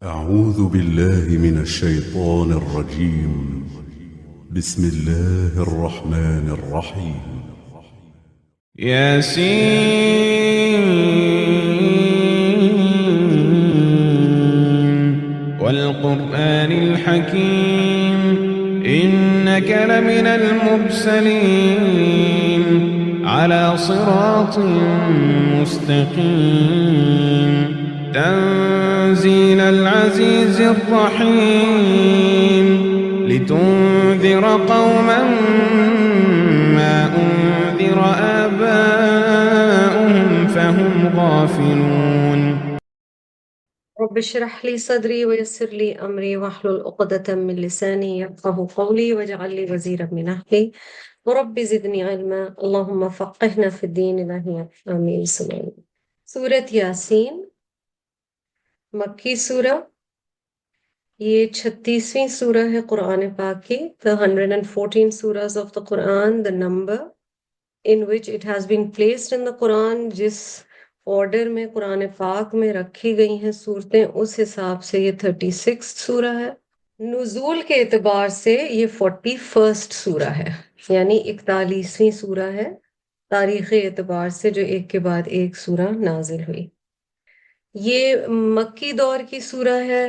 أعوذ بالله من الشيطان الرجيم. بسم الله الرحمن الرحيم. ياسين والقرآن الحكيم إنك لمن المرسلين على صراط مستقيم تنزيل العزيز الرحيم لتنذر قوما ما أنذر آباؤهم فهم غافلون. رب اشرح لي صدري ويسر لي أمري واحلل عقدة من لساني يفقهوا قولي واجعل لي وزيرا من أهلي ورب زدني علما اللهم فقهنا في الدين إلهي آمين. سورة یاسین مکی سورہ، یہ 36ویں سورہ ہے قرآن پاک کی. The 114 surahs of the Quran, the number in which it has been placed in the Quran, جس آرڈر میں قرآن پاک میں رکھی گئی ہیں صورتیں، اس حساب سے یہ 36 سورہ ہے. نزول کے اعتبار سے یہ 41st سورہ ہے، یعنی 41ویں سورہ ہے تاریخی اعتبار سے، جو ایک کے بعد ایک سورہ نازل ہوئی. یہ مکی دور کی سورہ ہے.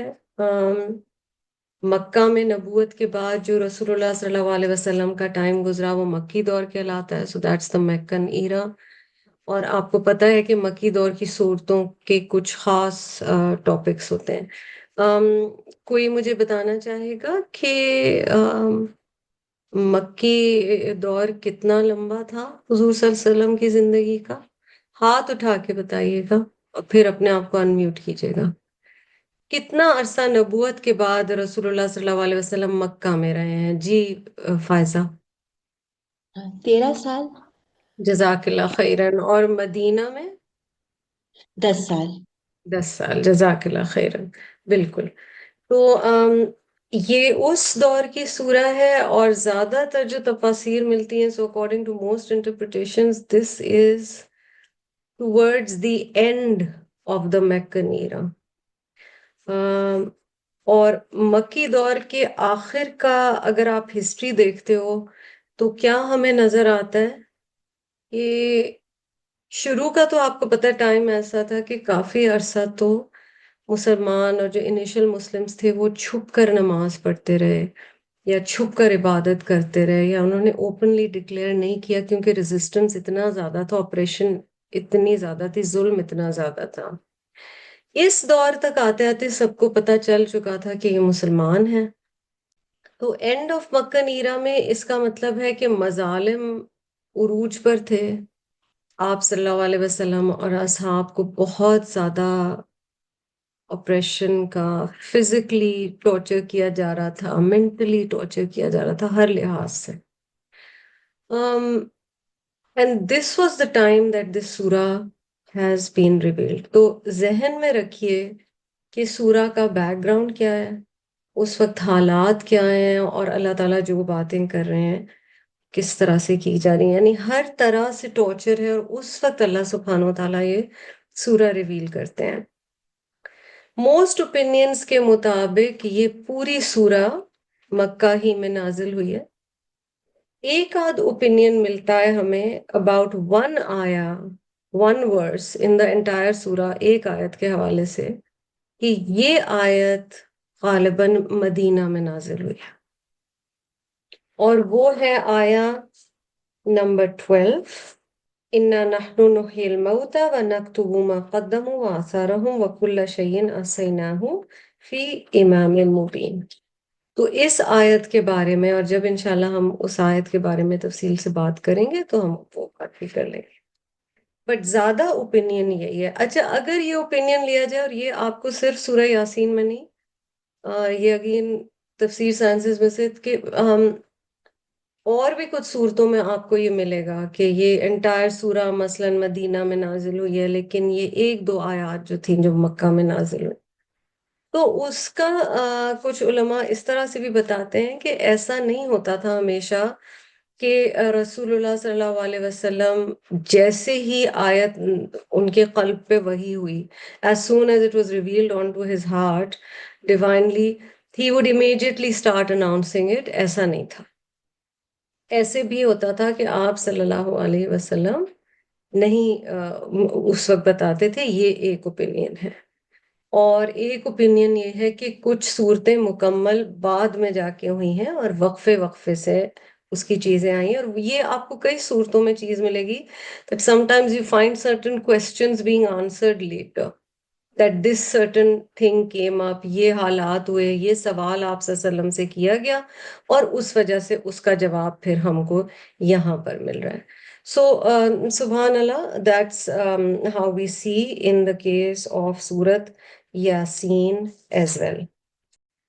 مکہ میں نبوت کے بعد جو رسول اللہ صلی اللہ علیہ وسلم کا ٹائم گزرا وہ مکی دور کہلاتا ہے. سو دیٹس دا مکن ایرا. اور آپ کو پتہ ہے کہ مکی دور کی صورتوں کے کچھ خاص ٹاپکس ہوتے ہیں. کوئی مجھے بتانا چاہے گا کہ مکی دور کتنا لمبا تھا حضور صلی اللہ علیہ وسلم کی زندگی کا؟ ہاتھ اٹھا کے بتائیے گا اور پھر اپنے آپ کو انمیوٹ کیجیے گا. کتنا عرصہ نبوت کے بعد رسول اللہ صلی اللہ علیہ وسلم مکہ میں رہے ہیں؟ جی فائزہ. 13 سال. جزاک اللہ خیرن. اور مدینہ میں 10 سال. 10 سال. جزاک اللہ خیرن. بالکل. تو یہ اس دور کی سورہ ہے اور زیادہ تر جو تفاسیر ملتی ہیں، so according to most interpretations this is towards the end of the Meccan era. اور مکی دور کے آخر کا اگر آپ ہسٹری دیکھتے ہو تو کیا ہمیں نظر آتا ہے کہ شروع کا تو آپ کو پتہ ٹائم ایسا تھا کہ کافی عرصہ تو مسلمان اور جو انیشل مسلمز تھے وہ چھپ کر نماز پڑھتے رہے یا چھپ کر عبادت کرتے رہے، یا انہوں نے اوپنلی ڈکلیئر نہیں کیا کیونکہ ریزسٹنس اتنا زیادہ تھا، آپریشن اتنی زیادہ تھی، ظلم اتنا زیادہ تھا. اس دور تک آتے آتے سب کو پتہ چل چکا تھا کہ یہ مسلمان ہیں. تو اینڈ آف مکن ایرا میں اس کا مطلب ہے کہ مظالم عروج پر تھے. آپ صلی اللہ علیہ وسلم اور اصحاب کو بہت زیادہ آپریشن کا، فزیکلی ٹارچر کیا جا رہا تھا، مینٹلی ٹارچر کیا جا رہا تھا ہر لحاظ سے. And this was the time that this سورہ has been revealed. تو ذہن میں رکھیے کہ سورہ کا بیک گراؤنڈ کیا ہے، اس وقت حالات کیا ہیں، اور اللہ تعالیٰ جو باتیں کر رہے ہیں کس طرح سے کی جا رہی ہیں. یعنی ہر طرح سے ٹارچر ہے، اور اس وقت اللہ سبحانہ و تعالیٰ یہ سورہ ریویل کرتے ہیں. موسٹ اوپینینز کے مطابق یہ پوری سورہ مکہ ہی میں نازل ہوئی ہے. ایک آدھ اوپینین ملتا ہے ہمیں about one verse in the entire سورہ، ایک آیت کے حوالے سے، کہ یہ آیت غالباً مدینہ میں نازل ہوئی ہے، اور وہ ہے آیا نمبر 12. اِنَّا نَحْنُ نُحْيِي الْمَوْتَى وَنَكْتُبُ مَا قَدَّمُوا وَآثَارَهُمْ وَكُلَّ شَيْءٍ أَحْصَيْنَاهُ فِي إِمَامٍ مُبِينٍ. تو اس آیت کے بارے میں، اور جب انشاءاللہ ہم اس آیت کے بارے میں تفصیل سے بات کریں گے تو ہم وہ بات بھی کر لیں گے. بٹ زیادہ اوپینین یہی ہے. اچھا، اگر یہ اوپینین لیا جائے، اور یہ آپ کو صرف سورہ یاسین میں نہیں، یہ اگین تفسیر سائنسز میں سے کہ اور بھی کچھ صورتوں میں آپ کو یہ ملے گا کہ یہ انٹائر سورہ مثلا مدینہ میں نازل ہوئی ہے، لیکن یہ ایک دو آیات جو تھیں جو مکہ میں نازل ہوئی. تو اس کا کچھ علماء اس طرح سے بھی بتاتے ہیں کہ ایسا نہیں ہوتا تھا ہمیشہ کہ رسول اللہ صلی اللہ علیہ وسلم جیسے ہی آیت ان کے قلب پہ وحی ہوئی, as soon as it was revealed onto his heart divinely, he would immediately start announcing it. ایسا نہیں تھا. ایسے بھی ہوتا تھا کہ آپ صلی اللہ علیہ وسلم نہیں اس وقت بتاتے تھے یہ ایک اوپینین ہے, اور ایک اوپینین یہ ہے کہ کچھ صورتیں مکمل بعد میں جا کے ہوئی ہیں اور وقفے وقفے سے اس کی چیزیں آئی ہیں. اور یہ آپ کو کئی صورتوں میں چیز ملے گی that sometimes you find certain questions being answered later, that this certain thing came up, یہ حالات ہوئے, یہ سوال آپ صلی اللہ علیہ وسلم سے کیا گیا, اور اس وجہ سے اس کا جواب پھر ہم کو یہاں پر مل رہا ہے. So سبحان اللہ, that's how we see in the case of Surat Yasin as well.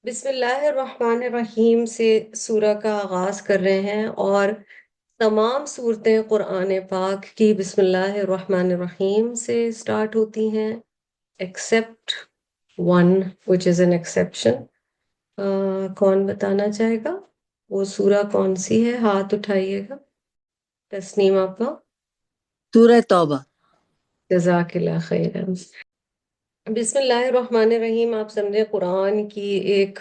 بسم اللہ الرحمن الرحیم سے سورہ کا آغاز کر رہے ہیں, اور تمام صورتیں قرآن پاک کی بسم اللہ الرحمن الرحیم سے سٹارٹ ہوتی ہیں except one which is an exception. کون بتانا چاہے گا وہ سورہ کون سی ہے؟ ہاتھ اٹھائیے گا. تسنیم آپا. سورہ توبہ. جزاک اللہ خیر. بسم اللہ الرحمن الرحیم آپ سمجھیں قرآن کی ایک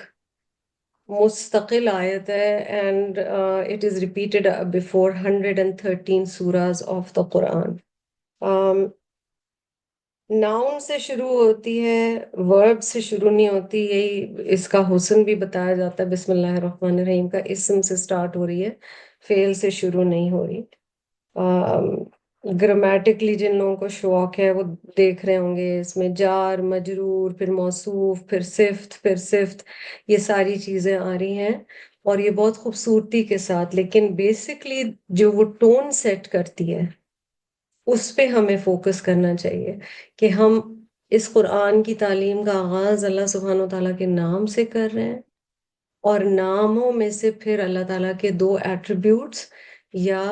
مستقل آیت ہے, and it is repeated before 113 سورahs آف دا قرآن. ناؤن سے شروع ہوتی ہے, ورب سے شروع نہیں ہوتی. یہی اس کا حسن بھی بتایا جاتا ہے. بسم اللہ الرحمن الرحیم کا اسم سے سٹارٹ ہو رہی ہے, فعل سے شروع نہیں ہو رہی. گرامیٹکلی جن لوگوں کو شوق ہے وہ دیکھ رہے ہوں گے اس میں جار مجرور, پھر موصوف, پھر صفت, پھر صفت, یہ ساری چیزیں آ رہی ہیں, اور یہ بہت خوبصورتی کے ساتھ. لیکن بیسکلی جو وہ ٹون سیٹ کرتی ہے اس پہ ہمیں فوکس کرنا چاہیے کہ ہم اس قرآن کی تعلیم کا آغاز اللہ سبحانہ و تعالیٰ کے نام سے کر رہے ہیں, اور ناموں میں سے پھر اللہ تعالیٰ کے دو ایٹریبیوٹس یا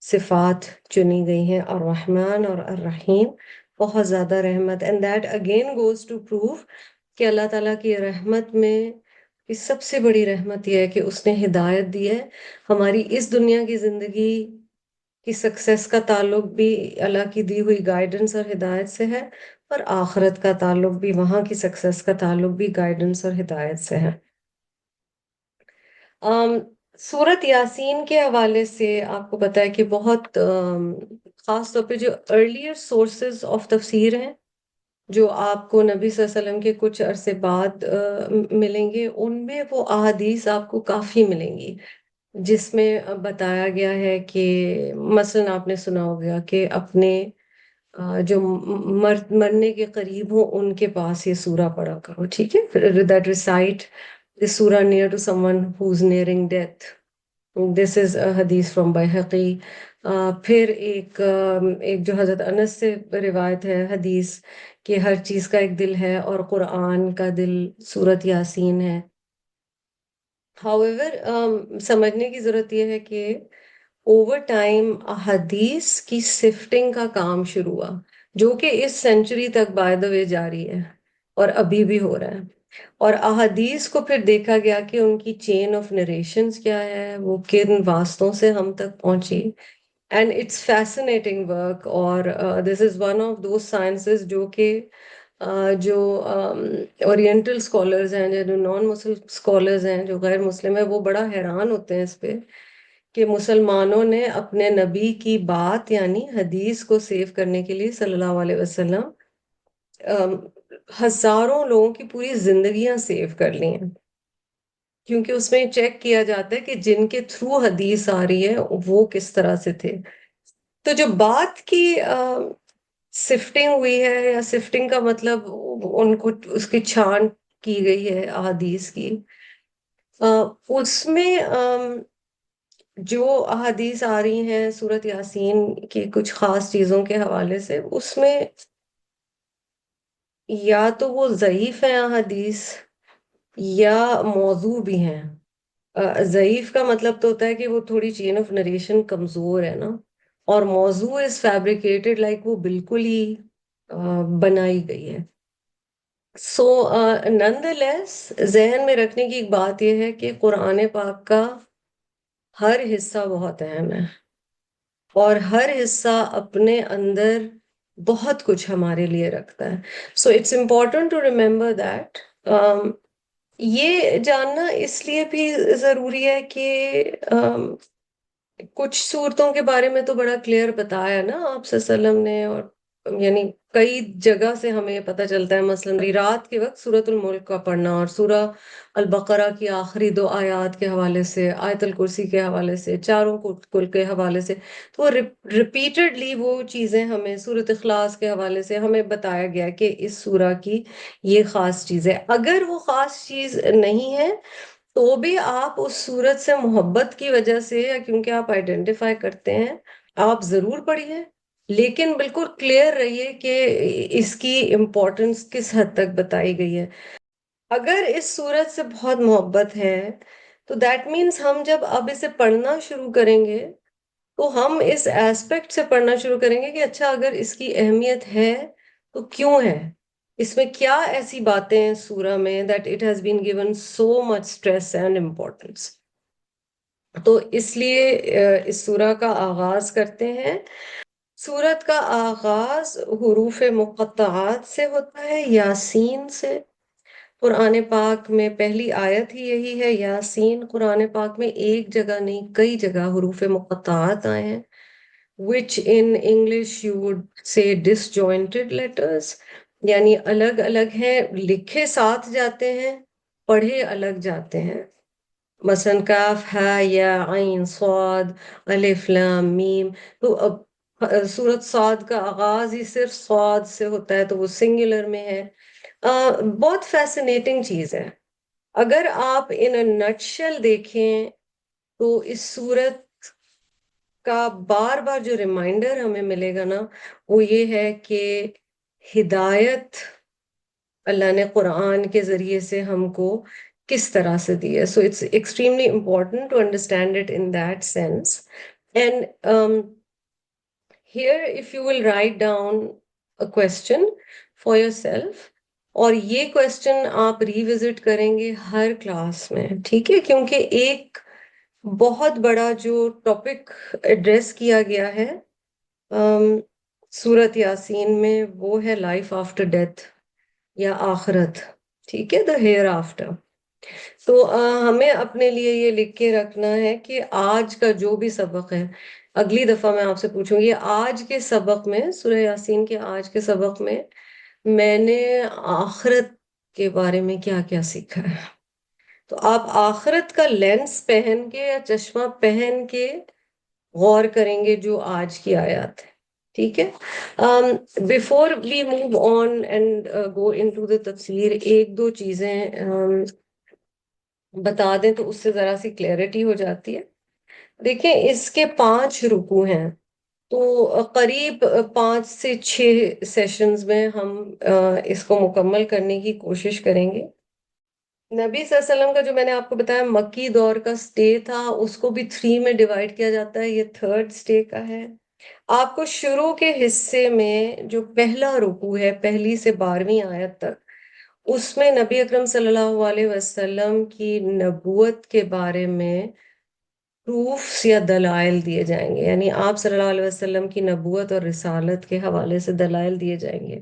صفات چنی گئی ہیں, الرحمن اور الرحیم, بہت زیادہ رحمت. And that again goes to prove کہ اللہ تعالیٰ کی رحمت میں کی سب سے بڑی رحمت یہ ہے کہ اس نے ہدایت دی ہے. ہماری اس دنیا کی زندگی کی سکسیس کا تعلق بھی اللہ کی دی ہوئی گائیڈنس اور ہدایت سے ہے, اور آخرت کا تعلق بھی, وہاں کی سکسیس کا تعلق بھی گائیڈنس اور ہدایت سے ہے. سورت یاسین کے حوالے سے آپ کو پتا ہے کہ بہت خاص طور پہ جو ارلیئر سورسز آف تفسیر ہیں جو آپ کو نبی صلی اللہ علیہ وسلم کے کچھ عرصے بعد ملیں گے, ان میں وہ احادیث آپ کو کافی ملیں گی جس میں بتایا گیا ہے کہ مثلاً آپ نے سنا ہوگا کہ اپنے جو مرنے کے قریب ہوں ان کے پاس یہ سورہ پڑھا کرو, ٹھیک ہے, that recite this surah near to someone who's nearing death. This is a hadith from Bayhaqi. پھر ایک جو حضرت انس سے روایت ہے حدیث کہ ہر چیز کا ایک دل ہے اور قرآن کا دل سورت یاسین ہے. However, سمجھنے کی ضرورت یہ ہے کہ اوور ٹائم حدیث کی سفٹنگ کا کام شروع ہوا, جو کہ اس سینچری تک بائی دا وے جاری ہے اور ابھی بھی ہو رہا ہے. اور احادیث کو پھر دیکھا گیا کہ ان کی چین آف نریشنز کیا ہے, وہ کن واسطوں سے ہم تک پہنچی. اینڈ اٹس فیسنیٹنگ ورک, اور this is one of those sciences جو کہ جو اورینٹل اسکالرز ہیں, جو نان مسلم اسکالرز ہیں, جو غیر مسلم ہیں, وہ بڑا حیران ہوتے ہیں اس پہ کہ مسلمانوں نے اپنے نبی کی بات یعنی حدیث کو سیو کرنے کے لیے صلی اللہ علیہ وسلم ہزاروں لوگوں کی پوری زندگیاں سیو کر لی ہیں, کیونکہ اس میں چیک کیا جاتا ہے کہ جن کے تھرو حدیث آ رہی ہے وہ کس طرح سے تھے. تو جو بات کی سفٹنگ ہوئی ہے, یا سفٹنگ کا مطلب ان کو اس کی چھان کی گئی ہے احادیث کی, اس میں جو احادیث آ رہی ہیں سورت یاسین کی کچھ خاص چیزوں کے حوالے سے, اس میں یا تو وہ ضعیف ہیں احادیث یا موضوع بھی ہیں. ضعیف کا مطلب تو ہوتا ہے کہ وہ تھوڑی چین آف نریشن کمزور ہے نا, اور موضوع از فیبریکیٹڈ, لائک وہ بالکل ہی بنائی گئی ہے. سو نن دا لیس ذہن میں رکھنے کی ایک بات یہ ہے کہ قرآن پاک کا ہر حصہ بہت اہم ہے اور ہر حصہ اپنے اندر بہت کچھ ہمارے لیے رکھتا ہے. So it's important to remember that. یہ جاننا اس لیے بھی ضروری ہے کہ کچھ صورتوں کے بارے میں تو بڑا کلیئر بتایا نا آپ صلی اللہ علیہ وسلم نے، اور یعنی کئی جگہ سے ہمیں پتہ چلتا ہے، مثلا رات کے وقت سورۃ الملک کا پڑھنا اور سورہ البقرہ کی آخری 2 آیات کے حوالے سے، آیت الکرسی کے حوالے سے، چاروں کل کے حوالے سے، تو ریپیٹڈلی وہ چیزیں ہمیں سورۃ اخلاص کے حوالے سے ہمیں بتایا گیا کہ اس سورہ کی یہ خاص چیز ہے. اگر وہ خاص چیز نہیں ہے تو بھی آپ اس صورت سے محبت کی وجہ سے یا کیونکہ آپ آئیڈینٹیفائی کرتے ہیں آپ ضرور پڑھیے، لیکن بالکل کلیئر رہیے کہ اس کی امپورٹنس کس حد تک بتائی گئی ہے. اگر اس صورت سے بہت محبت ہے تو دیٹ مینس ہم جب اب اسے پڑھنا شروع کریں گے تو ہم اس ایسپیکٹ سے پڑھنا شروع کریں گے کہ اچھا اگر اس کی اہمیت ہے تو کیوں ہے، اس میں کیا ایسی باتیں ہیں سورہ میں that it has been given so much stress and importance. تو اس لیے اس سورہ کا آغاز کرتے ہیں. سورت کا آغاز حروف مقطعات سے ہوتا ہے، یاسین سے. قرآن پاک میں پہلی آیت ہی یہی ہے یاسین. قرآن پاک میں ایک جگہ نہیں کئی جگہ حروف مقطعات آئے ہیں which in English you would say disjointed letters، یعنی الگ الگ ہیں، لکھے ساتھ جاتے ہیں پڑھے الگ جاتے ہیں. مثلا کاف ہا یا عین صاد الف لام میم. تو اب سورت صاد کا آغاز ہی صرف صاد سے ہوتا ہے تو وہ سنگولر میں ہے. بہت فیسینیٹنگ چیز ہے. اگر آپ ان اے نٹ شیل دیکھیں تو اس سورت کا بار بار جو ریمائنڈر ہمیں ملے گا نا وہ یہ ہے کہ ہدایت اللہ نے قرآن کے ذریعے سے ہم کو کس طرح سے دی ہے. So it's extremely important to understand it in that sense. And here if you will write down a question for yourself, اور یہ کوشچن آپ ریوزٹ کریں گے ہر کلاس میں، ٹھیک ہے، کیونکہ ایک بہت بڑا جو ٹاپک ایڈریس کیا گیا ہے سورت یاسین میں وہ ہے لائف آفٹر ڈیتھ یا آخرت، ٹھیک ہے، دا ہیئر آفٹر. تو ہمیں اپنے لیے یہ لکھ کے رکھنا ہے کہ آج کا جو بھی سبق ہے، اگلی دفعہ میں آپ سے پوچھوں گی آج کے سبق میں سورہ یاسین کے آج کے سبق میں نے آخرت کے بارے میں کیا کیا سیکھا ہے. تو آپ آخرت کا لینس پہن کے یا چشمہ پہن کے غور کریں گے جو آج کی آیات ہے، ٹھیک ہے. Before we move on and go into the تفسیر، ایک دو چیزیں بتا دیں تو اس سے ذرا سی کلیئرٹی ہو جاتی ہے. دیکھیں اس کے 5 رکوع ہیں، تو قریب 5 سے 6 سیشنز میں ہم اس کو مکمل کرنے کی کوشش کریں گے. نبی صلی اللہ علیہ وسلم کا جو میں نے آپ کو بتایا مکی دور کا سٹے تھا، اس کو بھی 3 میں ڈیوائڈ کیا جاتا ہے، یہ 3rd سٹے کا ہے. آپ کو شروع کے حصے میں جو پہلا رکوع ہے 1 سے 12ویں آیت تک، اس میں نبی اکرم صلی اللہ علیہ وسلم کی نبوت کے بارے میں پروفس یا دلائل دیے جائیں گے، یعنی آپ صلی اللہ علیہ وسلم کی نبوت اور رسالت کے حوالے سے دلائل دیے جائیں گے.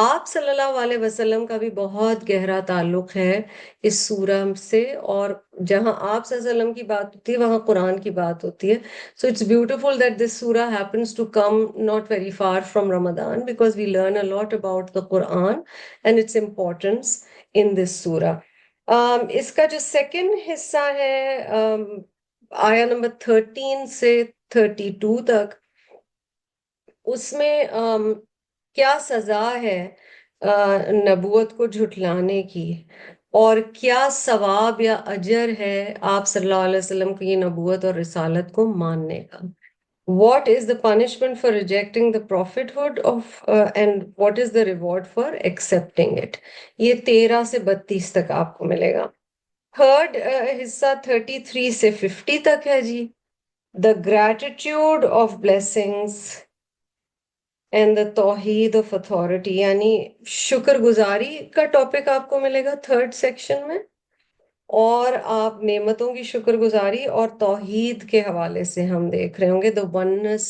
آپ صلی اللہ علیہ وسلم کا بھی بہت گہرا تعلق ہے اس سورہ سے، اور جہاں آپ صلی اللہ علیہ وسلم کی بات ہوتی ہے وہاں قرآن کی بات ہوتی ہے. So it's beautiful that this surah happens to come not very far from Ramadan because we learn a lot about the Quran and its importance in this surah. اس کا جو سیکنڈ حصہ ہے آیا نمبر 13 سے 32 تک، اس میں کیا سزا ہے نبوت کو جھٹلانے کی اور کیا ثواب یا اجر ہے آپ صلی اللہ علیہ وسلم کی نبوت اور رسالت کو ماننے کا. What is the punishment for rejecting the prophethood of and what is the reward for accepting it؟ یہ 13 سے 32 تک آپ کو ملے گا. تھرڈ حصہ 33 سے 50 تک ہے جی، the gratitude of blessings and the توحید of authority، یعنی شکر گزاری کا ٹاپک آپ کو ملے گا 3rd سیکشن میں. اور آپ نعمتوں کی شکر گزاری اور توحید کے حوالے سے ہم دیکھ رہے ہوں گے، the oneness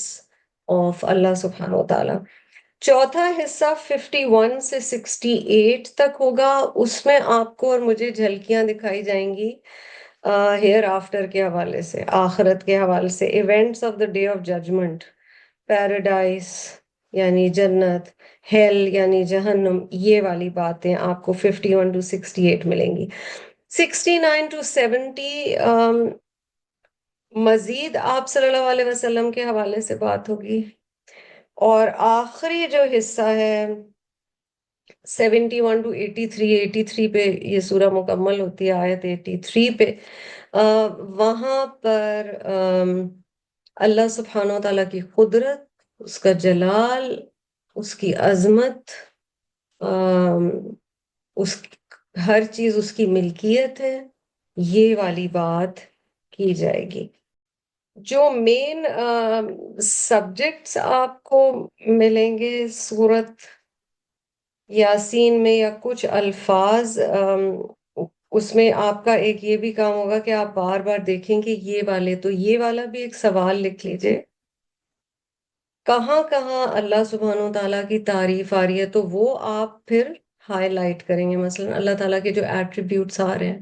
of اللہ سبحانہ و تعالیٰ۔ چوتھا حصہ 51 سے 68 تک ہوگا، اس میں آپ کو اور مجھے جھلکیاں دکھائی جائیں گی ہیئر آفٹر کے حوالے سے، آخرت کے حوالے سے، events of the day of judgment, paradise یعنی جنت، ہیل یعنی جہنم، یہ والی باتیں آپ کو 51 to 68 ملیں گی۔ 69 to 70 مزید آپ صلی اللہ علیہ وسلم کے حوالے سے بات ہوگی، اور آخری جو حصہ ہے 71 to 83، 83 پہ یہ سورہ مکمل ہوتی ہے، آیت 83 پہ وہاں پر اللہ سبحانہ و تعالیٰ کی قدرت، اس کا جلال، اس کی عظمت، اس ہر چیز اس کی ملکیت ہے، یہ والی بات کی جائے گی۔ جو مین سبجیکٹس آپ کو ملیں گے سورت یاسین میں، یا کچھ الفاظ اس میں آپ کا ایک یہ بھی کام ہوگا کہ آپ بار بار دیکھیں کہ یہ والے، تو یہ والا بھی ایک سوال لکھ لیجئے، کہاں کہاں اللہ سبحانہ و تعالیٰ کی تعریف آ رہی ہے، تو وہ آپ پھر ہائی لائٹ کریں گے۔ مثلا اللہ تعالیٰ کے جو ایٹریبیوٹس آ رہے ہیں،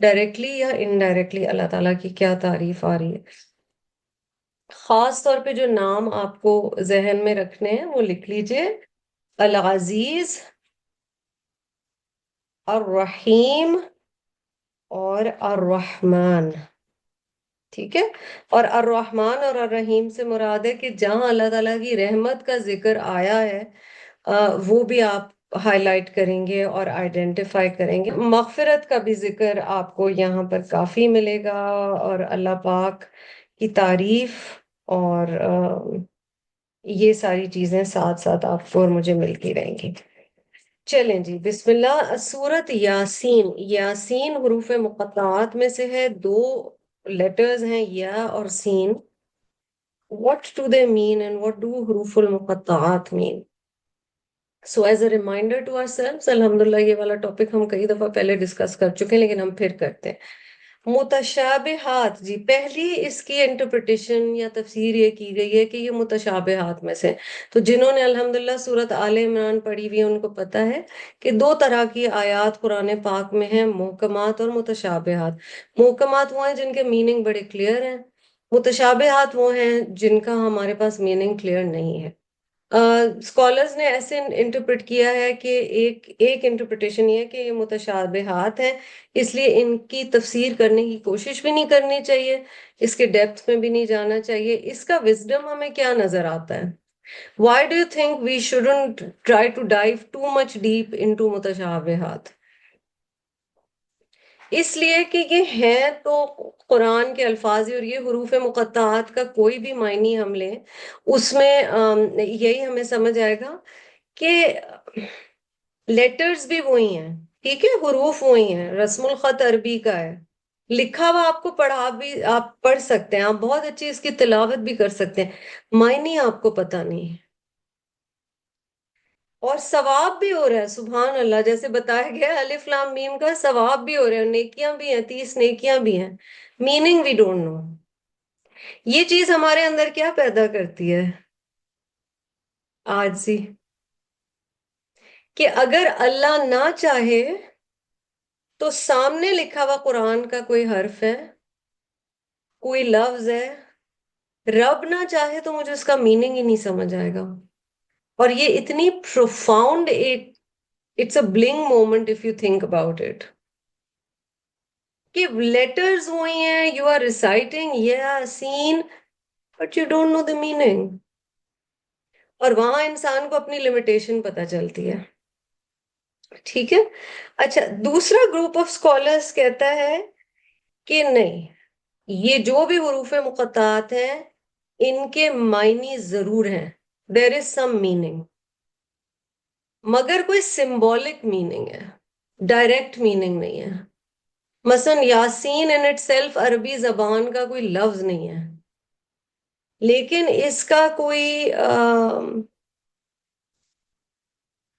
ڈائریکٹلی یا انڈائریکٹلی اللہ تعالیٰ کی کیا تعریف آ رہی ہے۔ خاص طور پہ جو نام آپ کو ذہن میں رکھنے ہیں وہ لکھ لیجئے، العزیز، الرحیم اور الرحمن، ٹھیک ہے؟ اور الرحمن اور الرحیم سے مراد ہے کہ جہاں اللہ تعالیٰ کی رحمت کا ذکر آیا ہے وہ بھی آپ ہائی لائٹ کریں گے اور آئیڈینٹیفائی کریں گے۔ مغفرت کا بھی ذکر آپ کو یہاں پر کافی ملے گا، اور اللہ پاک کی تعریف، اور یہ ساری چیزیں ساتھ ساتھ آپ کو اور مجھے ملتی رہیں گی۔ چلیں جی، بسم اللہ۔ سورت یاسین، یاسین حروف مقطعات میں سے ہے، دو لیٹرز ہیں یا اور سین۔ What do they mean and what do حروف المقطعات mean؟ So as a reminder to ourselves، الحمدللہ یہ والا ٹاپک ہم کئی دفعہ پہلے ڈسکس کر چکے ہیں، لیکن ہم پھر کرتے ہیں۔ متشابہات، جی پہلی اس کی انٹرپریٹیشن یا تفسیر یہ کی گئی ہے کہ یہ متشابہات میں سے، تو جنہوں نے الحمدللہ سورت آل عمران پڑھی ہوئی ہے ان کو پتہ ہے کہ دو طرح کی آیات قرآن پاک میں ہیں، محکمات اور متشابہات۔ محکمات وہ ہیں جن کے میننگ بڑے کلیئر ہیں، متشابہات وہ ہیں جن کا ہمارے پاس میننگ کلیئر نہیں ہے۔ اسکالرز نے ایسے انٹرپریٹ کیا ہے کہ ایک انٹرپریٹیشن یہ ہے کہ یہ متشابہات ہیں، اس لیے ان کی تفسیر کرنے کی کوشش بھی نہیں کرنی چاہیے، اس کے ڈیپتھ میں بھی نہیں جانا چاہیے۔ اس کا وزڈم ہمیں کیا نظر آتا ہے؟ Why do you think we shouldn't try to dive too much deep into متشابہات؟ اس لیے کہ یہ ہیں تو قرآن کے الفاظ ہی، اور یہ حروف مقطعات کا کوئی بھی معنی ہم لیں اس میں یہی ہمیں سمجھ آئے گا کہ لیٹرز بھی وہی ہیں، ٹھیک ہے، حروف وہی ہیں، رسم الخط عربی کا ہے، لکھا ہوا آپ کو پڑھا بھی، آپ پڑھ سکتے ہیں، آپ بہت اچھی اس کی تلاوت بھی کر سکتے ہیں، معنی آپ کو پتہ نہیں ہے، اور ثواب بھی ہو رہا ہے، سبحان اللہ، جیسے بتایا گیا ہے الف لام میم کا ثواب بھی ہو رہا ہے، نیکیاں بھی ہیں، 30 نیکیاں بھی ہیں، میننگ وی ڈونٹ نو۔ یہ چیز ہمارے اندر کیا پیدا کرتی ہے؟ آج سی، کہ اگر اللہ نہ چاہے تو سامنے لکھا ہوا قرآن کا کوئی حرف ہے، کوئی لفظ ہے، رب نہ چاہے تو مجھے اس کا میننگ ہی نہیں سمجھ آئے گا، اور یہ اتنی پروفاؤنڈ ایک it's a humbling moment if you think about it, کہ لیٹرز وہی ہیں، you are reciting Yaseen but you don't know the meaning, اور وہاں انسان کو اپنی لمیٹیشن پتہ چلتی ہے، ٹھیک ہے۔ اچھا، دوسرا گروپ آف اسکالرس کہتا ہے کہ نہیں، یہ جو بھی حروف مقطعات ہیں ان کے معنی ضرور ہیں، دیر از سم میننگ، مگر کوئی سمبولک میننگ ہے، ڈائریکٹ میننگ نہیں ہے۔ مثلا یاسین ان اٹ سیلف عربی زبان کا کوئی لفظ نہیں ہے، لیکن اس کا کوئی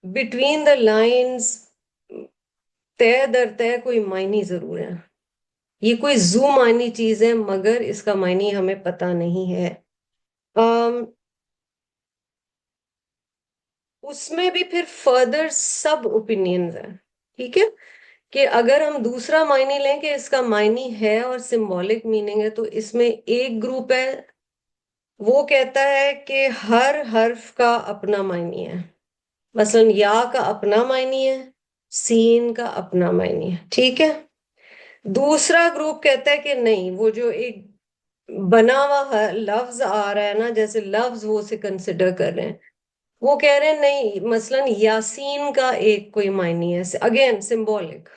بٹوین دا لائنز، طے در طے کوئی معنی ضرور ہے۔ یہ کوئی زو معنی چیز ہے مگر اس کا معنی ہمیں پتہ نہیں ہے. اس میں بھی پھر فردر سب اوپینینز ہیں. ٹھیک ہے کہ اگر ہم دوسرا معنی لیں کہ اس کا معنی ہے اور سمبولک میننگ ہے، تو اس میں ایک گروپ ہے وہ کہتا ہے کہ ہر حرف کا اپنا معنی ہے. مثلا یا کا اپنا معنی ہے، سین کا اپنا معنی ہے. ٹھیک ہے. دوسرا گروپ کہتا ہے کہ نہیں، وہ جو ایک بنا ہوا لفظ آ رہا ہے نا، جیسے لفظ وہ اسے کنسیڈر کر رہے ہیں، وہ کہہ رہے ہیں نہیں، مثلا یاسین کا ایک کوئی معنی ہے، اگین سمبولک.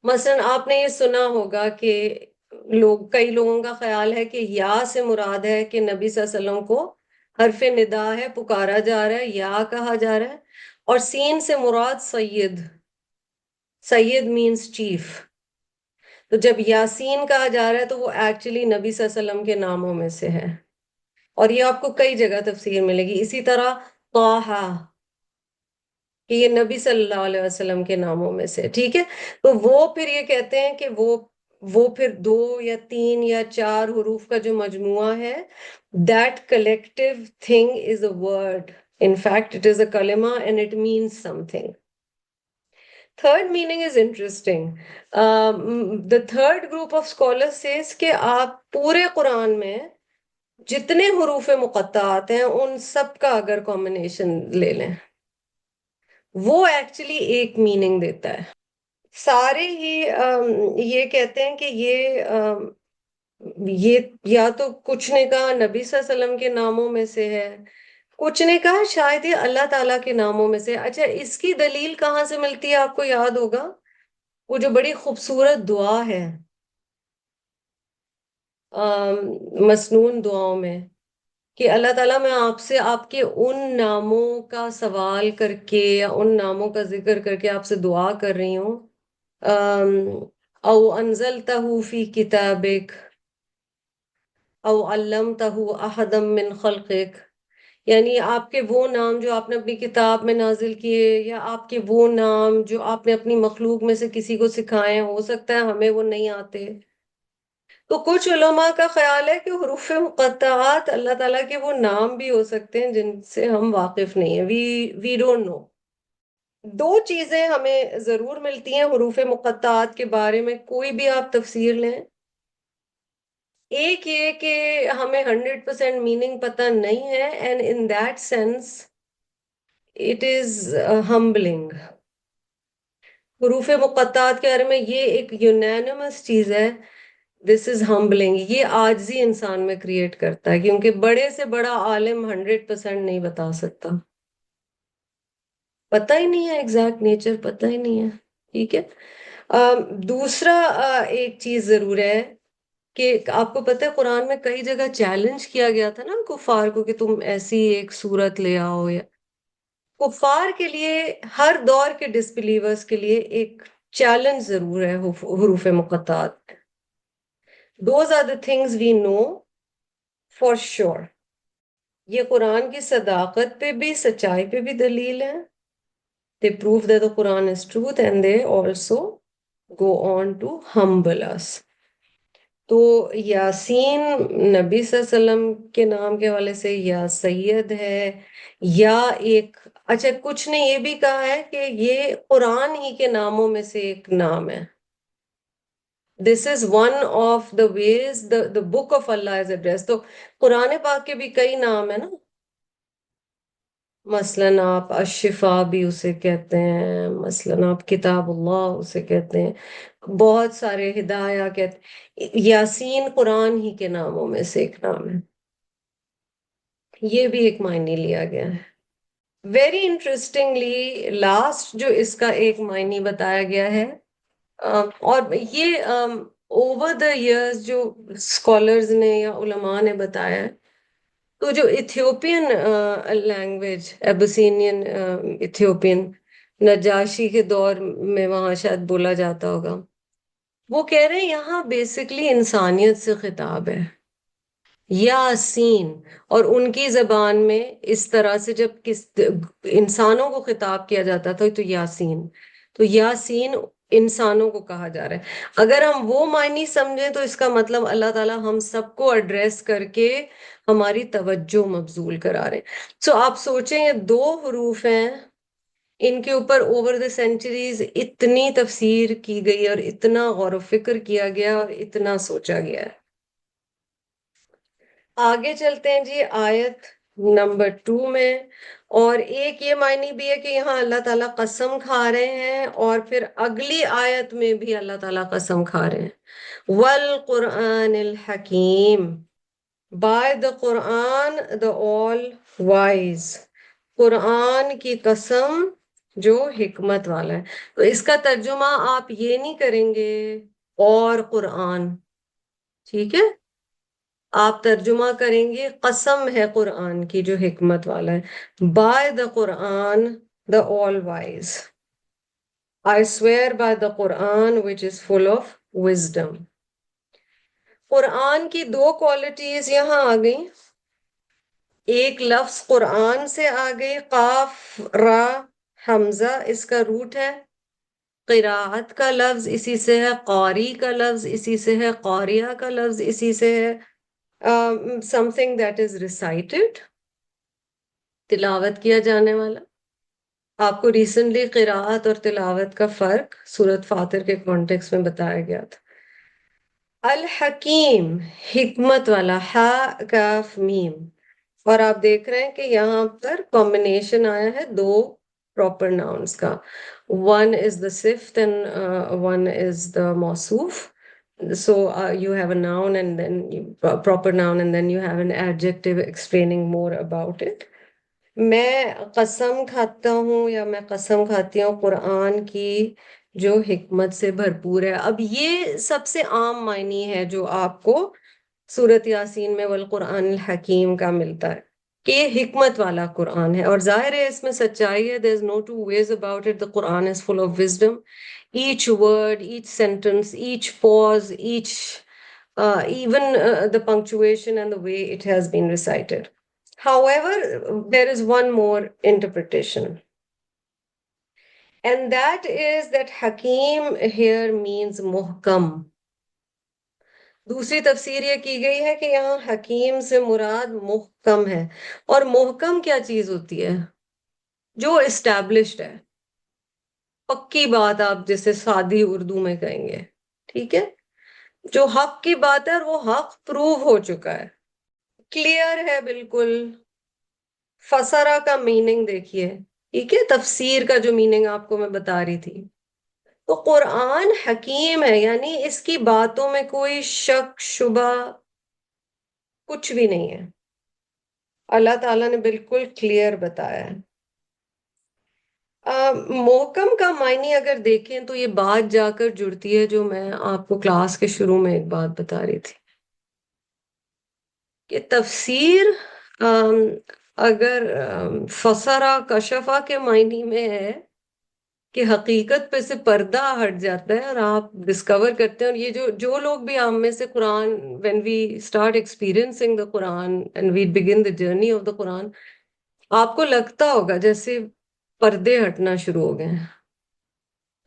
مثلا آپ نے یہ سنا ہوگا کہ کئی لوگوں کا خیال ہے کہ یا سے مراد ہے کہ نبی صلی اللہ علیہ وسلم کو حرف ندا ہے، پکارا جا رہا ہے، یا کہا جا رہا ہے. اور سین سے مراد سید، سید مینز چیف. تو جب یاسین کہا جا رہا ہے تو وہ ایکچولی نبی صلی اللہ علیہ وسلم کے ناموں میں سے ہے، اور یہ آپ کو کئی جگہ تفسیر ملے گی. اسی طرح طٰہٰ کہ یہ نبی صلی اللہ علیہ وسلم کے ناموں میں سے. ٹھیک ہے. تو وہ پھر یہ کہتے ہیں کہ وہ پھر 2 یا 3 یا 4 حروف کا جو مجموعہ ہے، that collective thing is a word. In fact, it is a kalima and it means something. Third meaning is interesting. The third group of scholars says کہ آپ پورے قرآن میں جتنے حروف مقطعات ہیں ان سب کا اگر کمبینیشن لے لیں، وہ ایکچولی ایک میننگ دیتا ہے. سارے ہی یہ کہتے ہیں کہ یہ یا تو کچھ نے کہا نبی صلی اللہ علیہ وسلم کے ناموں میں سے ہے، کچھ نے کہا شاید یہ اللہ تعالیٰ کے ناموں میں سے. اچھا، اس کی دلیل کہاں سے ملتی ہے؟ آپ کو یاد ہوگا وہ جو بڑی خوبصورت دعا ہے مسنون دعاؤں میں، کہ اللہ تعالیٰ میں آپ سے آپ کے ان ناموں کا سوال کر کے یا ان ناموں کا ذکر کر کے آپ سے دعا کر رہی ہوں. او انزلتہ فی کتابک او علمتہ احدا من خلقک، یعنی آپ کے وہ نام جو آپ نے اپنی کتاب میں نازل کیے، یا آپ کے وہ نام جو آپ نے اپنی مخلوق میں سے کسی کو سکھائے. ہو سکتا ہے ہمیں وہ نہیں آتے. تو کچھ علماء کا خیال ہے کہ حروف مقطعات اللہ تعالیٰ کے وہ نام بھی ہو سکتے ہیں جن سے ہم واقف نہیں ہیں. We don't know. 2 چیزیں ہمیں ضرور ملتی ہیں حروف مقطعات کے بارے میں، کوئی بھی آپ تفسیر لیں. ایک یہ کہ ہمیں 100% میننگ پتہ نہیں ہے، and in that sense it is humbling. حروف مقطعات کے بارے میں یہ ایک یونینیمس چیز ہے، دس از ہمبلنگ. یہ عاجزی انسان میں کریٹ کرتا ہے، کیونکہ بڑے سے بڑا عالم 100% نہیں بتا سکتا، پتہ ہی نہیں ہے، ایگزیکٹ نیچر پتہ ہی نہیں ہے. ٹھیک ہے. دوسرا ایک چیز ضرور ہے کہ آپ کو پتہ ہے قرآن میں کئی جگہ چیلنج کیا گیا تھا نا کفار کو کہ تم ایسی ایک صورت لے آؤ. یا کفار کے لیے، ہر دور کے ڈسبلیورز کے لیے ایک چیلنج ضرور ہے حروف مقطعات. Those are the things we know for sure. یہ قرآن کی صداقت پہ بھی، سچائی پہ بھی دلیل ہے. They prove that the Quran is truth and they also go on to humble us. تو یاسین نبی صلی اللہ علیہ وسلم کے نام کے حوالے سے یا سید ہے، یا ایک اچھا کچھ نے یہ بھی کہا ہے کہ یہ قرآن ہی کے ناموں میں سے ایک نام ہے. This is one of the ways the book of Allah is addressed. تو قرآن پاک کے بھی کئی نام ہیں نا، مثلاً آپ الشفا بھی اسے کہتے ہیں، مثلاً آپ کتاب اللہ اسے کہتے ہیں، بہت سارے ہدایہ کہتے ہیں. یاسین قرآن ہی کے ناموں میں سے ایک نام ہے. یہ بھی ایک معنی لیا گیا ہے. ویری انٹرسٹنگلی لاسٹ جو اس کا ایک معنی بتایا گیا ہے، اور یہ اوور دا ایئرز جو اسکالرز نے یا علماء نے بتایا ہے، تو جو ایتھیوپین لینگویج، ایبسینین ایتھیوپین، نجاشی کے دور میں وہاں شاید بولا جاتا ہوگا، وہ کہہ رہے ہیں یہاں بیسکلی انسانیت سے خطاب ہے. یاسین، اور ان کی زبان میں اس طرح سے جب انسانوں کو خطاب کیا جاتا تھا تو یاسین، تو یاسین انسانوں کو کہا جا رہا ہے. اگر ہم وہ معنی سمجھیں تو اس کا مطلب اللہ تعالیٰ ہم سب کو ایڈریس کر کے ہماری توجہ مبذول کرا رہے ہیں. سو آپ سوچیں یہ 2 حروف ہیں، ان کے اوپر اوور دا سینچریز اتنی تفسیر کی گئی اور اتنا غور و فکر کیا گیا اور اتنا سوچا گیا ہے. آگے چلتے ہیں جی آیت نمبر 2 میں. اور ایک یہ معنی بھی ہے کہ یہاں اللہ تعالیٰ قسم کھا رہے ہیں، اور پھر اگلی آیت میں بھی اللہ تعالیٰ قسم کھا رہے ہیں. والقرآن الحکیم، by the Quran the all wise، قرآن کی قسم جو حکمت والا ہے. تو اس کا ترجمہ آپ یہ نہیں کریں گے اور قرآن، ٹھیک ہے، آپ ترجمہ کریں گے قسم ہے قرآن کی جو حکمت والا ہے. by the Quran the all wise، I swear by the Quran which is full of wisdom. قرآن کی 2 کوالٹیز یہاں آ گئی. ایک لفظ قرآن سے آ گئی، قاف را حمزہ اس کا روٹ ہے. قراءت کا لفظ اسی سے ہے، قاری کا لفظ اسی سے ہے، قاریہ کا لفظ اسی سے ہے. something that is recited، تلاوت کیا جانے والا. آپ کو ریسنٹلی قراءت اور تلاوت کا فرق سورۃ فاطر کے کانٹیکس میں بتایا گیا تھا. الحکیم، حکمت والا، ہا کاف میم. اور آپ دیکھ رہے ہیں کہ یہاں پر کمبینیشن آیا ہے 2 پراپر ناؤنس کا. one is the صفت and one is the موصوف. So you have a noun and then proper noun and then you have an adjective explaining more about it. میں قسم کھاتا ہوں یا میں قسم کھاتی ہوں قرآن کی جو حکمت سے بھرپور ہے. اب یہ سب سے عام معنی ہے جو آپ کو سورۃ یاسین میں والقرآن الحکیم کا ملتا ہے کہ یہ حکمت والا قرآن ہے. اور ظاہر ہے اس میں سچائی ہے. there is no two ways about it. the Quran is full of wisdom. each word, each sentence, each pause, each even the punctuation and the way it has been recited. However, there is one more interpretation, and that is that Hakim here means muhkam. دوسری تفسیر یہ کی گئی ہے کہ یہاں حکیم سے مراد محکم ہے. اور محکم کیا چیز ہوتی ہے؟ جو اسٹیبلشڈ ہے، پکی بات، آپ جیسے سادی اردو میں کہیں گے، ٹھیک ہے، جو حق کی بات ہے اور وہ حق پروو ہو چکا ہے، کلیئر ہے بالکل. فسرا کا میننگ دیکھیے، ٹھیک ہے، تفسیر کا جو میننگ آپ کو میں بتا رہی تھی. تو قرآن حکیم ہے، یعنی اس کی باتوں میں کوئی شک شبہ کچھ بھی نہیں ہے. اللہ تعالیٰ نے بالکل کلیئر بتایا ہے. محکم کا معنی اگر دیکھیں تو یہ بات جا کر جڑتی ہے جو میں آپ کو کلاس کے شروع میں ایک بات بتا رہی تھی کہ تفسیر اگر فسرا کشفا کے معنی میں ہے کہ حقیقت پہ سے پردہ ہٹ جاتا ہے اور آپ ڈسکور کرتے ہیں. اور یہ جو لوگ بھی ہم میں سے قرآن when we start experiencing the Quran and we begin the journey of the Quran، آپ کو لگتا ہوگا جیسے پردے ہٹنا شروع ہو گئے ہیں،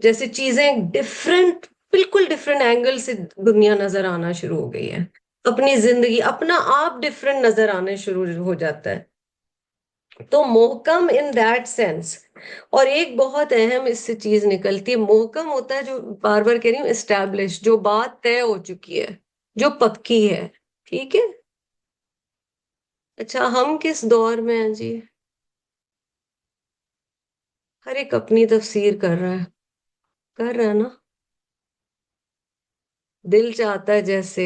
جیسے چیزیں ڈفرینٹ، بالکل ڈفرینٹ اینگل سے دنیا نظر آنا شروع ہو گئی ہے، اپنی زندگی، اپنا آپ ڈفرینٹ نظر آنے شروع ہو جاتا ہے. تو محکم ان دیٹ سینس. اور ایک بہت اہم اس سے چیز نکلتی ہے، محکم ہوتا ہے جو بار بار کہہ رہی ہوں اسٹیبلش، جو بات طے ہو چکی ہے، جو پکی ہے، ٹھیک ہے. اچھا ہم کس دور میں ہیں جی؟ ہر ایک اپنی تفسیر کر رہا ہے نا، دل چاہتا ہے جیسے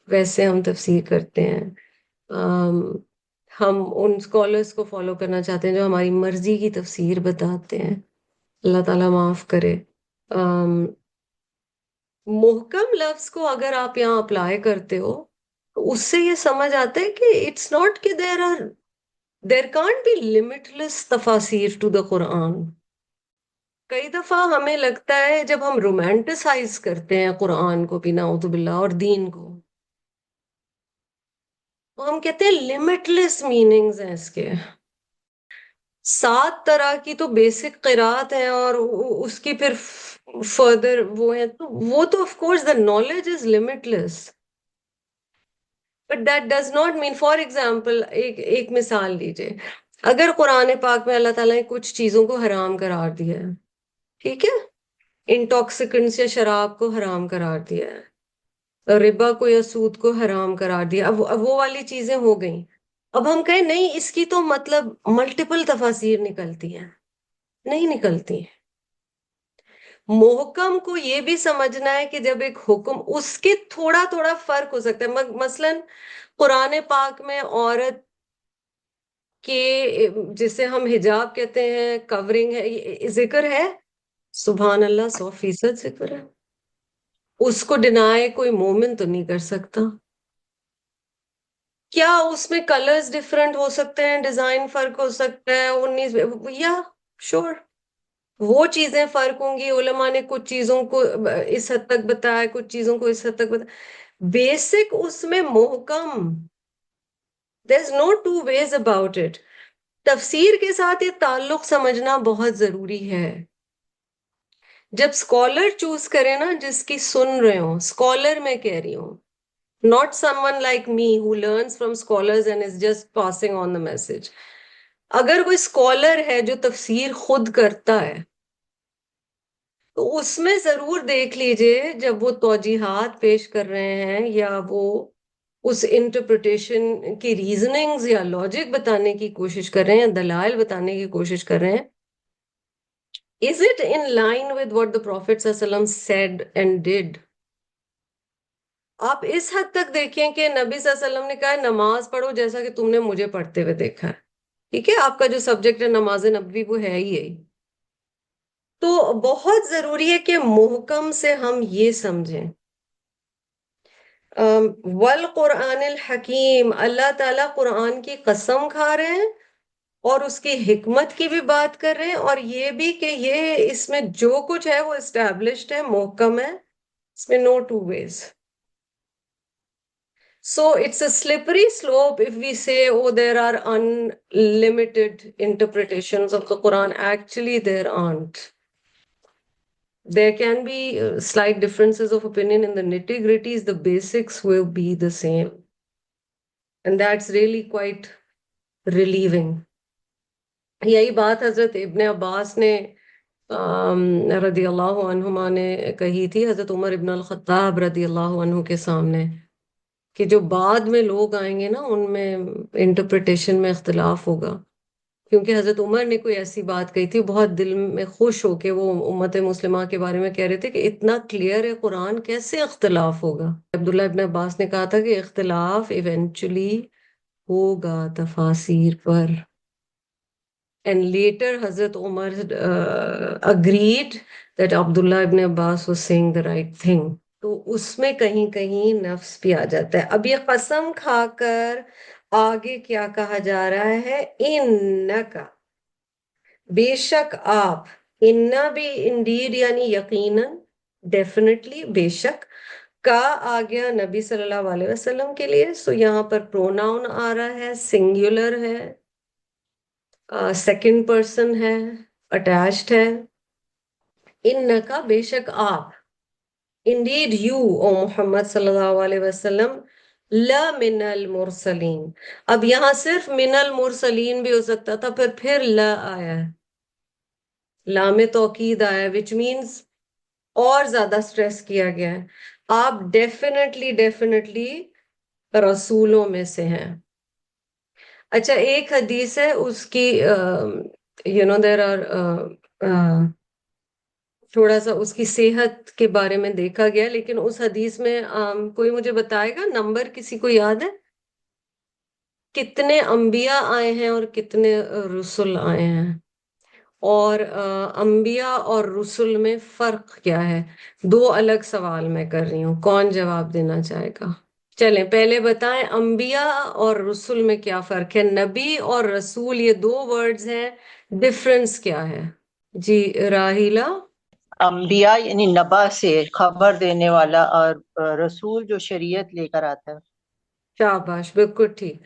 ویسے ہم تفسیر کرتے ہیں. ہم ان اسکالرس کو فالو کرنا چاہتے ہیں جو ہماری مرضی کی تفسیر بتاتے ہیں. اللہ تعالیٰ معاف کرے. محکم لفظ کو اگر آپ یہاں اپلائی کرتے ہو تو اس سے یہ سمجھ آتا ہے کہ اٹس ناٹ کہ دیر کانٹ بی لمیٹلیس تفاسیر ٹو دا قرآن. کئی دفعہ ہمیں لگتا ہے جب ہم رومانٹسائز کرتے ہیں قرآن کو بھی نعوذ باللہ اور دین کو، تو ہم کہتے ہیں لمٹ لیس میننگز ہیں اس کے. 7 طرح کی تو بیسک قرات ہے اور اس کی پھر further وہ ہے تو of course the knowledge is limitless. But that does not mean, for example, ایک مثال لیجئے. اگر قرآن پاک میں اللہ تعالیٰ نے کچھ چیزوں کو حرام قرار دیا ہے، ٹھیک ہے، انٹاکسیکنٹس یا شراب کو حرام قرار دیا ہے، ربا کو یا سود کو حرام قرار دیا، اب وہ والی چیزیں ہو گئیں. اب ہم کہیں نہیں، اس کی تو مطلب ملٹیپل تفاسیر نکلتی ہیں. نہیں نکلتی ہیں. محکم کو یہ بھی سمجھنا ہے کہ جب ایک حکم، اس کے تھوڑا تھوڑا فرق ہو سکتا ہے. مثلاً قرآن پاک میں عورت کے جسے ہم حجاب کہتے ہیں، کورنگ ہے، یہ ذکر ہے. سبحان اللہ، 100% ذکر ہے. اس کو ڈینائی کوئی مومن تو نہیں کر سکتا. کیا اس میں کلرز ڈیفرنٹ ہو سکتے ہیں، ڈیزائن فرق ہو سکتا ہے، 19 یا شور وہ چیزیں فرق ہوں گی. علماء نے کچھ چیزوں کو اس حد تک بتایا، کچھ چیزوں کو اس حد تک بتایا. بیسک اس میں محکم، there's no two ways about it. تفسیر کے ساتھ یہ تعلق سمجھنا بہت ضروری ہے. جب اسکالر چوز کرے نا، جس کی سن رہے ہوں، اسکالر میں کہہ رہی ہوں، not someone like me who learns from scholars and is just passing on the message. اگر کوئی اسکالر ہے جو تفسیر خود کرتا ہے تو اس میں ضرور دیکھ لیجئے، جب وہ توجیحات پیش کر رہے ہیں یا وہ اس انٹرپریٹیشن کی ریزننگز یا لاجک بتانے کی کوشش کر رہے ہیں، دلائل بتانے کی کوشش کر رہے ہیں، is it in line with what the Prophet ﷺ said and did؟ آپ اس حد تک دیکھیں کہ نبی صلی اللہ علیہ وسلم نے کہا ہے نماز پڑھو جیسا کہ تم نے مجھے پڑھتے ہوئے دیکھا ہے. ٹھیک ہے، آپ کا جو سبجیکٹ ہے نماز نبوی وہ ہے ہی یہی. تو بہت ضروری ہے کہ محکم سے ہم یہ سمجھیں. والقرآن الحکیم، اللہ تعالیٰ قرآن کی قسم کھا رہے ہیں اور اس کی حکمت کی بھی بات کر رہے ہیں، اور یہ بھی کہ یہ اس میں جو کچھ ہے وہ اسٹیبلشڈ ہے، محکم ہے، اس میں no two ways. So it's a slippery slope if we say, oh, there are unlimited interpretations of the Quran. Actually, there aren't. There can be slight differences of opinion in the nitty-gritties. The basics will be the same. And that's really quite relieving. یہی بات حضرت ابن عباس نے رضی اللہ عنہما نے کہی تھی حضرت عمر ابن الخطاب رضی اللہ عنہ کے سامنے، کہ جو بعد میں لوگ آئیں گے نا ان میں انٹرپریٹیشن میں اختلاف ہوگا. کیونکہ حضرت عمر نے کوئی ایسی بات کہی تھی، بہت دل میں خوش ہو کے وہ امت مسلمہ کے بارے میں کہہ رہے تھے کہ اتنا کلیئر ہے قرآن، کیسے اختلاف ہوگا. عبداللہ ابن عباس نے کہا تھا کہ اختلاف ایونچولی ہوگا تفاسیر پر. And later Hazrat Umar agreed that Abdullah ibn Abbas was saying the right thing. تو اس میں کہیں کہیں نفس بھی آ جاتا ہے. اب یہ قسم کھا کر آگے کیا کہا جا رہا ہے؟ انکا، بے شک آپ. انا بھی انڈیڈ یعنی یقیناً، ڈیفینیٹلی، بے شک. کا آ گیا نبی صلی اللہ علیہ وسلم کے لیے، سو یہاں پر پروناؤن آ رہا ہے، سنگولر ہے، سیکنڈ پرسن ہے، اٹیچڈ ہے. انکا، بے شک آپ، indeed you او محمد صلی اللہ علیہ وسلم، لَمِنَ الْمُرْسَلِينَ. اب یہاں صرف من المرسلین بھی ہو سکتا تھا، پھر لا آیا ہے، لام توکید آیا ہے، which means اور زیادہ سٹریس کیا گیا ہے، آپ ڈیفینیٹلی رسولوں میں سے ہیں. اچھا، ایک حدیث ہے اس کی دیر آر تھوڑا سا اس کی صحت کے بارے میں دیکھا گیا، لیکن اس حدیث میں کوئی مجھے بتائے گا نمبر، کسی کو یاد ہے کتنے انبیاء آئے ہیں اور کتنے رسل آئے ہیں؟ اور انبیاء اور رسل میں فرق کیا ہے؟ دو الگ سوال میں کر رہی ہوں، کون جواب دینا چاہے گا؟ چلیں پہلے بتائیں انبیاء اور رسل میں کیا فرق ہے. نبی اور رسول یہ دو ورڈز ہیں، ڈفرنس کیا ہے؟ جی راہیلہ. انبیاء یعنی نبا سے خبر دینے والا، اور رسول جو شریعت لے کر آتا ہے. شاباش، بالکل ٹھیک.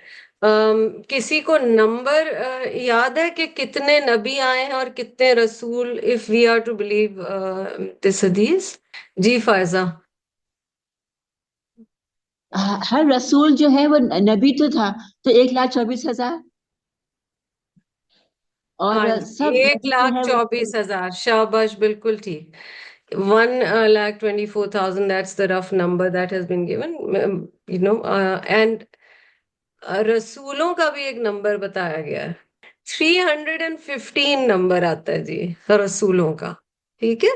کسی کو نمبر یاد ہے کہ کتنے نبی آئے ہیں اور کتنے رسول if we are to believe this حدیث؟ جی فائزہ. ہر رسول جو ہے وہ نبی تو تھا، تو 1,24,000 اور ہاں سب ایک نبی جو لاکھ ہے وہ چوبیس ہزار شاباش بالکل ٹھیک. 1,24,000 that's the rough number that has been given. And رسولوں کا بھی ایک نمبر بتایا گیا ہے. 315 نمبر آتا ہے جی رسولوں کا. ٹھیک ہے،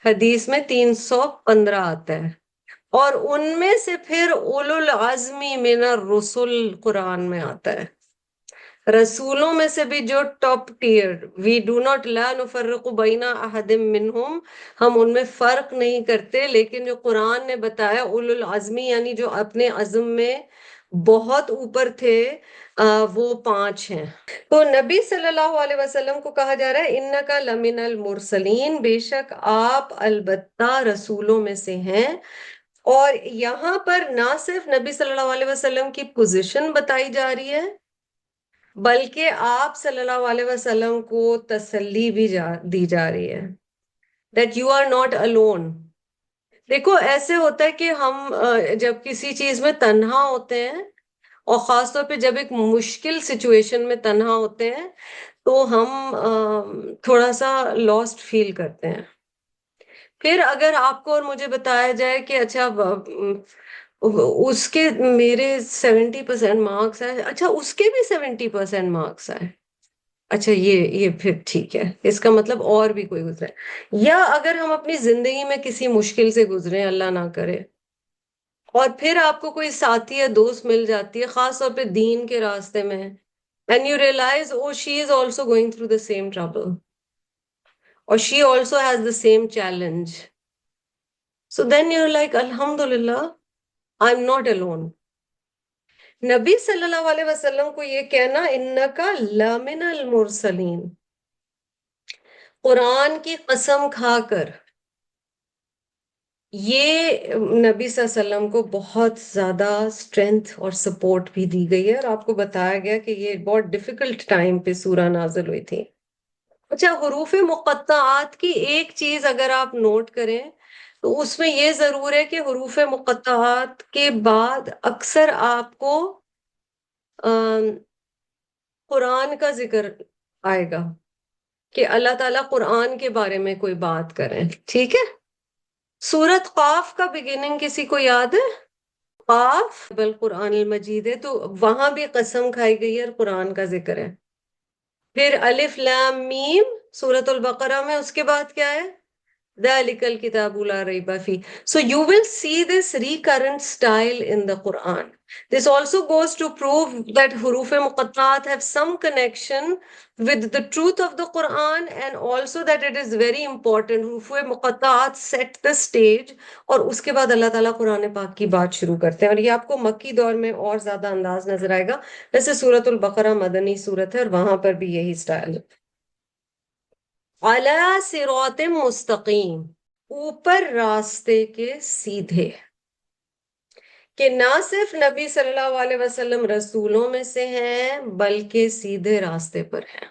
حدیث میں 315 آتا ہے، اور ان میں سے پھر اولو العزمی من الرسل قرآن میں آتا ہے. رسولوں میں سے بھی جو top tier, we do not لا نفرق بین احد منہم، ہم ان میں فرق نہیں کرتے، لیکن جو قرآن نے بتایا اولو العزمی یعنی جو اپنے عزم میں بہت اوپر تھے، وہ 5 ہیں. تو نبی صلی اللہ علیہ وسلم کو کہا جا رہا ہے انکا لمن المرسلین، بے شک آپ البتہ رسولوں میں سے ہیں. اور یہاں پر نہ صرف نبی صلی اللہ علیہ وسلم کی پوزیشن بتائی جا رہی ہے، بلکہ آپ صلی اللہ علیہ وسلم کو تسلی بھی دی جا رہی ہے that you are not alone. دیکھو ایسے ہوتا ہے کہ ہم جب کسی چیز میں تنہا ہوتے ہیں، اور خاص طور پہ جب ایک مشکل سچویشن میں تنہا ہوتے ہیں، تو ہم تھوڑا سا لاسٹ فیل کرتے ہیں. پھر اگر آپ کو اور مجھے بتایا جائے کہ اچھا اس کے میرے 70% مارکس آئے، اچھا اس کے بھی 70% مارکس آئے، اچھا یہ پھر ٹھیک ہے، اس کا مطلب اور بھی کوئی گزرے. یا اگر ہم اپنی زندگی میں کسی مشکل سے گزرے، اللہ نہ کرے، اور پھر آپ کو کوئی ساتھی یا دوست مل جاتی ہے خاص طور پہ دین کے راستے میں، and you realize oh she is also going through the same trouble or she also has the same challenge, so then you're like alhamdulillah I'm not alone. نبی صلی اللہ علیہ وسلم کو یہ کہنا انکا لمن المرسلین، قرآن کی قسم کھا کر یہ نبی صلی اللہ علیہ وسلم کو بہت زیادہ اسٹرینتھ اور سپورٹ بھی دی گئی ہے، اور آپ کو بتایا گیا کہ یہ بہت ڈیفیکلٹ ٹائم پہ سورہ نازل ہوئی تھی. اچھا حروف مقطعات کی ایک چیز اگر آپ نوٹ کریں تو اس میں یہ ضرور ہے کہ حروف مقطعات کے بعد اکثر آپ کو قرآن کا ذکر آئے گا کہ اللہ تعالیٰ قرآن کے بارے میں کوئی بات کریں. ٹھیک ہے، سورت قاف کا بگننگ کسی کو یاد ہے؟ قاف بالقرآن المجید ہے، تو وہاں بھی قسم کھائی گئی ہے اور قرآن کا ذکر ہے. پھر الف لام میم سورت البقرہ میں، اس کے بعد کیا ہے؟ ذَلِكَ الْكِتَابُ لَا رَيْبَ فِيهِ. So you will see this recurrent style in the Quran. This also goes to prove that huruf muqatta'at have some connection with the truth of the Quran, and also that it is very important. Huruf muqatta'at set the stage, اور اس کے بعد اللہ تعالیٰ قرآن پاک کی بات شروع کرتے ہیں، اور یہ آپ کو مکی دور میں اور زیادہ انداز نظر آئے گا. ویسے سورت البقرہ مدنی سورت ہے اور وہاں پر بھی یہی سٹائل ہے. علی صراط مستقیم، اوپر راستے کے سیدھے، کہ نہ صرف نبی صلی اللہ علیہ وسلم رسولوں میں سے ہیں بلکہ سیدھے راستے پر ہیں.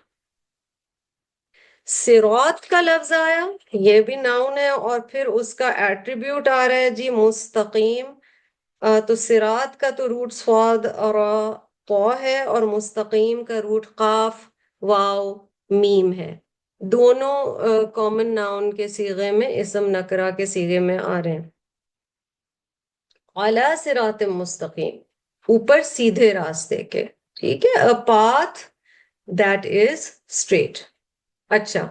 صراط کا لفظ آیا، یہ بھی ناؤن ہے، اور پھر اس کا ایٹریبیوٹ آ رہا ہے جی مستقیم. تو صراط کا تو روٹ صاد اور طا ہے، اور مستقیم کا روٹ قاف واو میم ہے. دونوں کامن ناؤن کے صیغے میں، اسم نکرہ کے صیغے میں آ رہے ہیں. علی صراط مستقیم، اوپر سیدھے راستے کے. ٹھیک ہے، a path that is straight. اچھا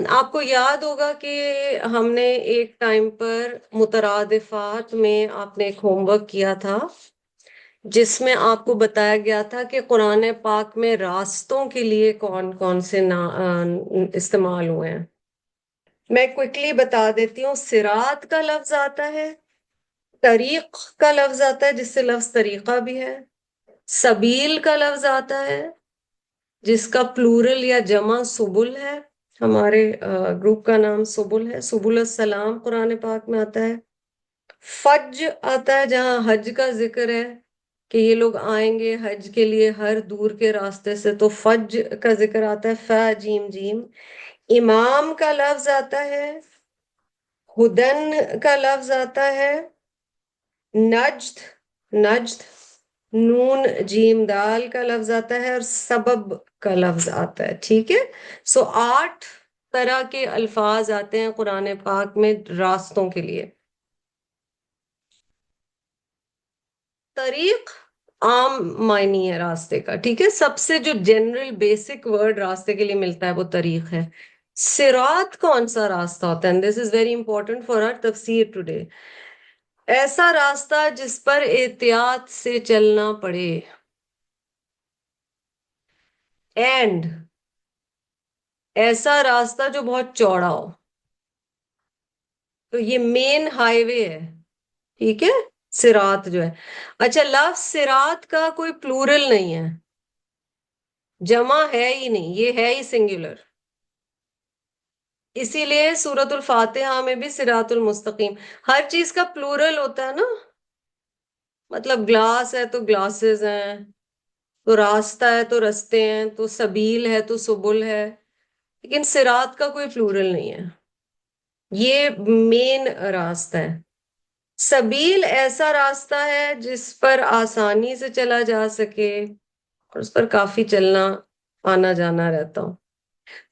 آپ کو یاد ہوگا کہ ہم نے ایک ٹائم پر مترادفات میں آپ نے ایک ہوم ورک کیا تھا جس میں آپ کو بتایا گیا تھا کہ قرآن پاک میں راستوں کے لیے کون کون سے استعمال ہوئے ہیں. میں کوئکلی بتا دیتی ہوں. صراط کا لفظ آتا ہے، طریق کا لفظ آتا ہے جس سے لفظ طریقہ بھی ہے، سبیل کا لفظ آتا ہے جس کا پلورل یا جمع سبل ہے. ہمارے گروپ کا نام سبل ہے، سبل السلام قرآن پاک میں آتا ہے. فج آتا ہے جہاں حج کا ذکر ہے، کہ یہ لوگ آئیں گے حج کے لیے ہر دور کے راستے سے، تو فج کا ذکر آتا ہے، ف جیم جیم. امام کا لفظ آتا ہے، ہدن کا لفظ آتا ہے، نجد نجد نون جیم دال کا لفظ آتا ہے، اور سبب کا لفظ آتا ہے. ٹھیک ہے، سو 8 طرح کے الفاظ آتے ہیں قرآن پاک میں راستوں کے لیے. طریق عام معنی ہے راستے کا. ٹھیک ہے، سب سے جو جنرل بیسک ورڈ راستے کے لیے ملتا ہے وہ طریق ہے. صراط کون سا راستہ ہوتا ہے؟ This is very important for our tafsir today. ایسا راستہ جس پر احتیاط سے چلنا پڑے، اینڈ ایسا راستہ جو بہت چوڑا ہو. تو یہ مین ہائی وے ہے. ٹھیک ہے، صراط جو ہے. اچھا، لفظ صراط کا کوئی پلورل نہیں ہے، جمع ہے ہی نہیں، یہ ہے ہی سنگولر. اسی لیے سورۃ الفاتحہ میں بھی صراط المستقیم. ہر چیز کا پلورل ہوتا ہے نا، مطلب گلاس ہے تو گلاسز ہیں، تو راستہ ہے تو رستے ہیں، تو سبیل ہے تو سبل ہے. لیکن صراط کا کوئی پلورل نہیں ہے، یہ مین راستہ ہے. سبیل ایسا راستہ ہے جس پر آسانی سے چلا جا سکے اور اس پر کافی چلنا آنا جانا رہتا ہو.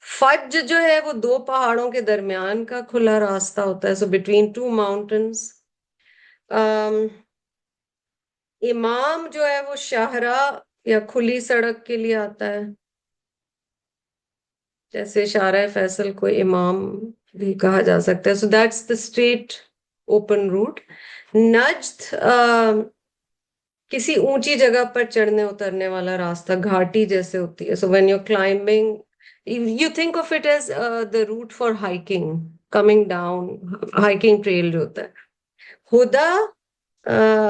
فج جو ہے وہ 2 پہاڑوں کے درمیان کا کھلا راستہ ہوتا ہے، سو بٹوین 2 ماؤنٹنس. امام جو ہے وہ شاہراہ یا کھلی سڑک کے لیے آتا ہے، جیسے شارع فیصل کو امام بھی کہا جا سکتا ہے. So that's the straight open route. Najd کسی اونچی جگہ پر چڑھنے اترنے والا راستہ، گھاٹی جیسے ہوتی ہے. So when you climbing you think of it as the root for hiking, coming down, hiking trail جو ہوتا ہے. ہدا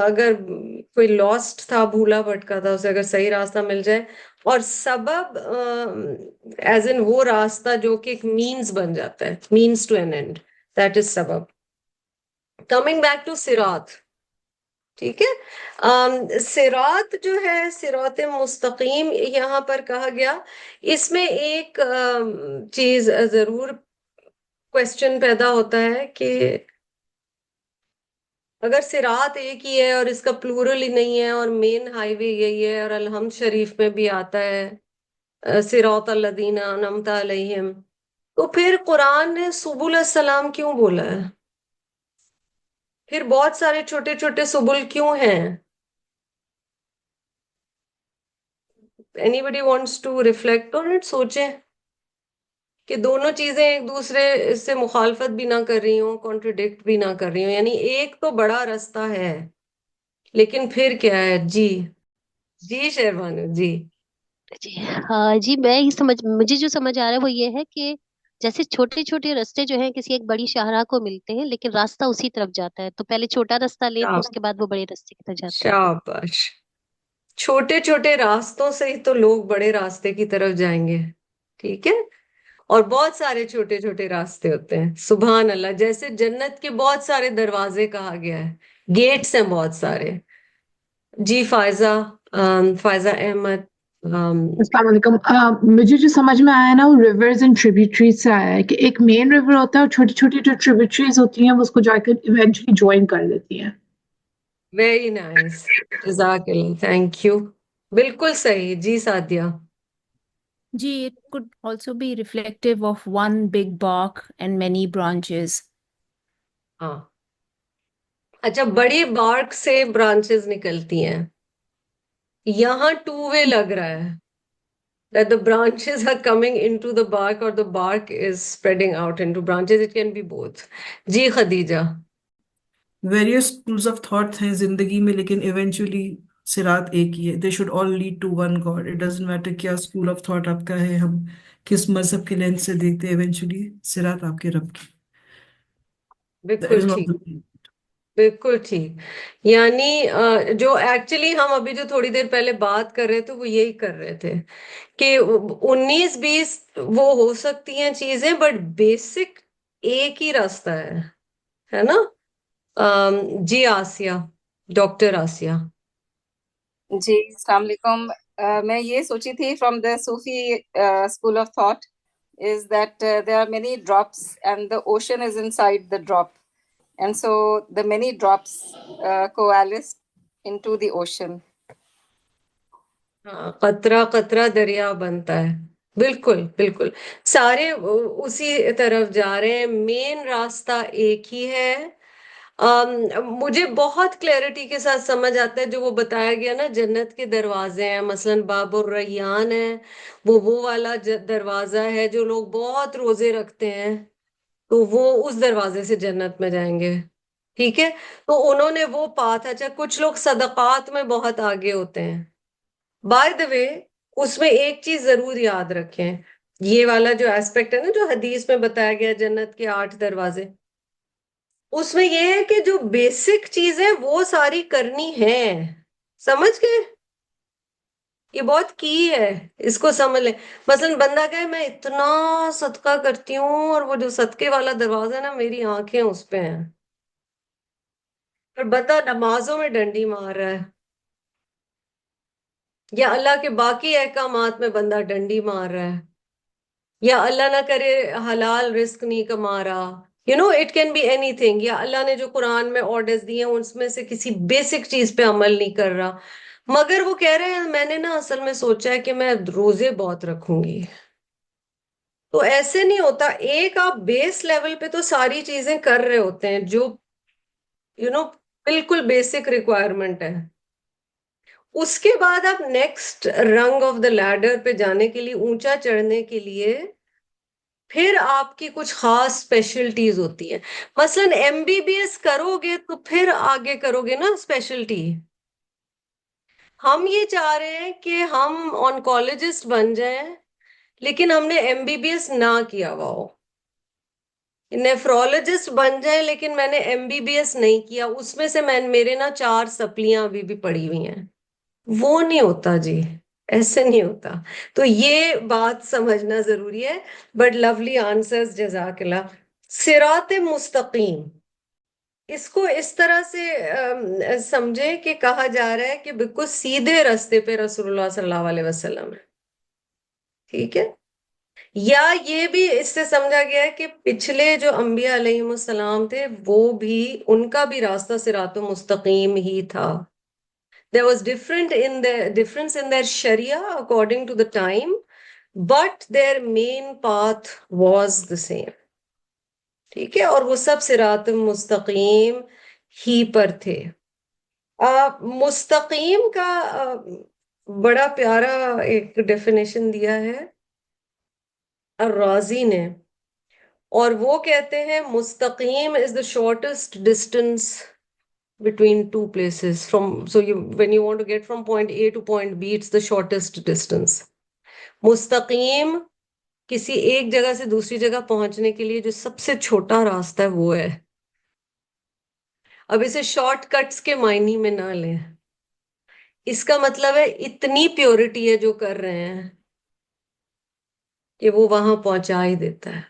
اگر کوئی لاسٹ تھا، بھولا بھٹکا تھا، اسے اگر صحیح راستہ مل جائے. اور سبب ایز ان وہ راستہ جو کہ ایک مینز بن جاتا ہے، means to an end, that is سبب. کمنگ بیک ٹو صراط. ٹھیک ہے، صراط جو ہے، صراط مستقیم یہاں پر کہا گیا. اس میں ایک چیز ضرور کوشچن پیدا ہوتا ہے کہ اگر صراط ایک ہی ہے اور اس کا پلورل ہی نہیں ہے اور مین ہائی وے یہی ہے، اور الحمد شریف میں بھی آتا ہے صراط الذین انعمت علیہم، تو پھر قرآن نے سبل السلام کیوں بولا ہے؟ پھر بہت سارے چھوٹے چھوٹے سبل کیوں ہیں؟ Anybody wants to reflect on it? سوچیں کہ دونوں چیزیں ایک دوسرے سے مخالفت بھی نہ کر رہی ہوں، کانٹرڈکٹ بھی نہ کر رہی ہوں. یعنی ایک تو بڑا راستہ ہے، لیکن پھر کیا ہے؟ جی جی شہربانو جی. جی ہاں جی، میں یہ مجھے جو سمجھ آ رہا ہے وہ یہ ہے کہ جیسے چھوٹے چھوٹے راستے جو ہیں کسی ایک بڑی شاہراہ کو ملتے ہیں، لیکن راستہ اسی طرف جاتا ہے، تو پہلے چھوٹا راستہ لے تو اس کے بعد وہ بڑے راستے کی طرف جاتا ہے. شاباش. چھوٹے چھوٹے راستوں سے ہی تو لوگ بڑے راستے کی طرف جائیں گے. ٹھیک ہے، اور بہت سارے چھوٹے چھوٹے راستے ہوتے ہیں. سبحان اللہ. جیسے جنت کے بہت سارے دروازے کہا گیا ہے، گیٹس ہیں بہت سارے. جی فائزہ، فائزہ احمد. السلام علیکم. مجھے جو سمجھ میں آیا نا وہ ریورز اینڈ ٹریبیوٹریز سے آیا ہے کہ ایک مین ریور ہوتا ہے اور چھوٹی چھوٹی جو ٹریبیوٹریز ہوتی ہیں وہ اس کو جا کر ایونچولی جوائن کر لیتی ہیں. ویری نائس، جزاک اللہ، تھینک یو. بالکل صحیح. جی Sadia. Ji, it could also be reflective of one big bark and many branches. ہاں اچھا، بڑی بارک سے برانچز نکلتی ہیں. یہاں 2 وے لگ رہا ہے that the branches are coming into the bark or the bark is spreading out into branches. It can be both. جی Khadija. Various schools of thought ہیں زندگی میں، لیکن ایونچولی صراط ایک ہی ہے. They should all lead to one god. It doesn't matter کیا اسکول آف تھاٹ آپ کا ہے، ہم کس مذہب کے لینس سے دیکھتے ہیں، ایونچولی صراط آپ کے رب کی. That بالکل is not ٹھیک، the- بالکل ٹھیک. یعنی جو ایکچولی ہم ابھی جو تھوڑی دیر پہلے بات کر رہے تھے وہ یہی کر رہے تھے کہ 19-20 وہ ہو سکتی ہیں چیزیں، بٹ بیسک ایک ہی راستہ ہے نا. جی آسیہ، ڈاکٹر آسیہ. جی السلام علیکم. میں یہ سوچی تھی from the Sufi school of thought is that there are many drops and the ocean is inside the drop, and so the many drops coalesce into the ocean. ہاں، قطرہ قطرہ دریا بنتا ہے. بالکل بالکل، سارے اسی طرف جا رہے ہیں، مین راستہ ایک ہی ہے. مجھے بہت کلیئرٹی کے ساتھ سمجھ آتا ہے جو وہ بتایا گیا نا، جنت کے دروازے ہیں، مثلا باب الریان ہے، وہ والا دروازہ ہے. جو لوگ بہت روزے رکھتے ہیں تو وہ اس دروازے سے جنت میں جائیں گے. ٹھیک ہے، تو انہوں نے وہ پاتھ. اچھا، کچھ لوگ صدقات میں بہت آگے ہوتے ہیں. بائی دا وے، اس میں ایک چیز ضرور یاد رکھیں، یہ والا جو ایسپیکٹ ہے نا جو حدیث میں بتایا گیا جنت کے 8 دروازے، اس میں یہ ہے کہ جو بیسک چیزیں وہ ساری کرنی ہیں. سمجھ گئے؟ یہ بہت کی ہے، اس کو سمجھ لیں. مثلا بندہ کہے میں اتنا صدقہ کرتی ہوں اور وہ جو صدقے والا دروازہ ہے نا میری آنکھیں اس پہ ہیں، اور بندہ نمازوں میں ڈنڈی مار رہا ہے، یا اللہ کے باقی احکامات میں بندہ ڈنڈی مار رہا ہے، یا اللہ نہ کرے حلال رزق نہیں کما رہا. It can be anything. یا اللہ نے جو قرآن میں آرڈرز دیے ہیں اس میں سے کسی بیسک چیز پہ عمل نہیں کر رہا، مگر وہ کہہ رہے ہیں میں نے نا اصل میں سوچا ہے کہ میں روزے بہت رکھوں گی. تو ایسے نہیں ہوتا. ایک آپ بیس لیول پہ تو ساری چیزیں کر رہے ہوتے ہیں جو بالکل بیسک ریکوائرمنٹ ہے. اس کے بعد آپ نیکسٹ رنگ آف دا لیڈر پہ جانے کے لیے، اونچا چڑھنے کے لیے، پھر آپ کی کچھ خاص اسپیشلٹیز ہوتی ہیں. مثلا MBBS کرو گے تو پھر آگے کرو گے نا اسپیشلٹی. ہم یہ چاہ رہے ہیں کہ ہم آنکولوجسٹ بن جائیں لیکن ہم نے MBBS نہ کیا ہوا ہو. نیفرولوجسٹ بن جائیں لیکن میں نے MBBS نہیں کیا، اس میں سے میرے نا 4 سپلیاں ابھی بھی پڑی ہوئی ہیں. وہ نہیں ہوتا جی، ایسے نہیں ہوتا. تو یہ بات سمجھنا ضروری ہے. بٹ لولی آنسرز، جزاک اللہ. صراط مستقیم، اس کو اس طرح سے سمجھے کہ کہا جا رہا ہے کہ بالکل سیدھے راستے پہ رسول اللہ صلی اللہ علیہ وسلم ہے. ٹھیک ہے، یا یہ بھی اس سے سمجھا گیا ہے کہ پچھلے جو انبیاء علیہ السلام تھے وہ بھی، ان کا بھی راستہ صراط مستقیم ہی تھا. There was difference in their Sharia according to the time, but their main path was the same. ٹھیک ہے، اور وہ سب صراط مستقیم ہی پر تھے. مستقیم کا بڑا پیارا ایک ڈیفینیشن دیا ہے الرازی نے، اور وہ کہتے ہیں مستقیم is the shortest distance between two places. When you want to get from point A to point B, it's the shortest distance. مستقیم کسی ایک جگہ سے دوسری جگہ پہنچنے کے لیے جو سب سے چھوٹا راستہ ہے وہ ہے. اب اسے شارٹ کٹس کے معنی میں نہ لیں، اس کا مطلب ہے اتنی پیورٹی ہے جو کر رہے ہیں کہ وہ وہاں پہنچا ہی دیتا ہے.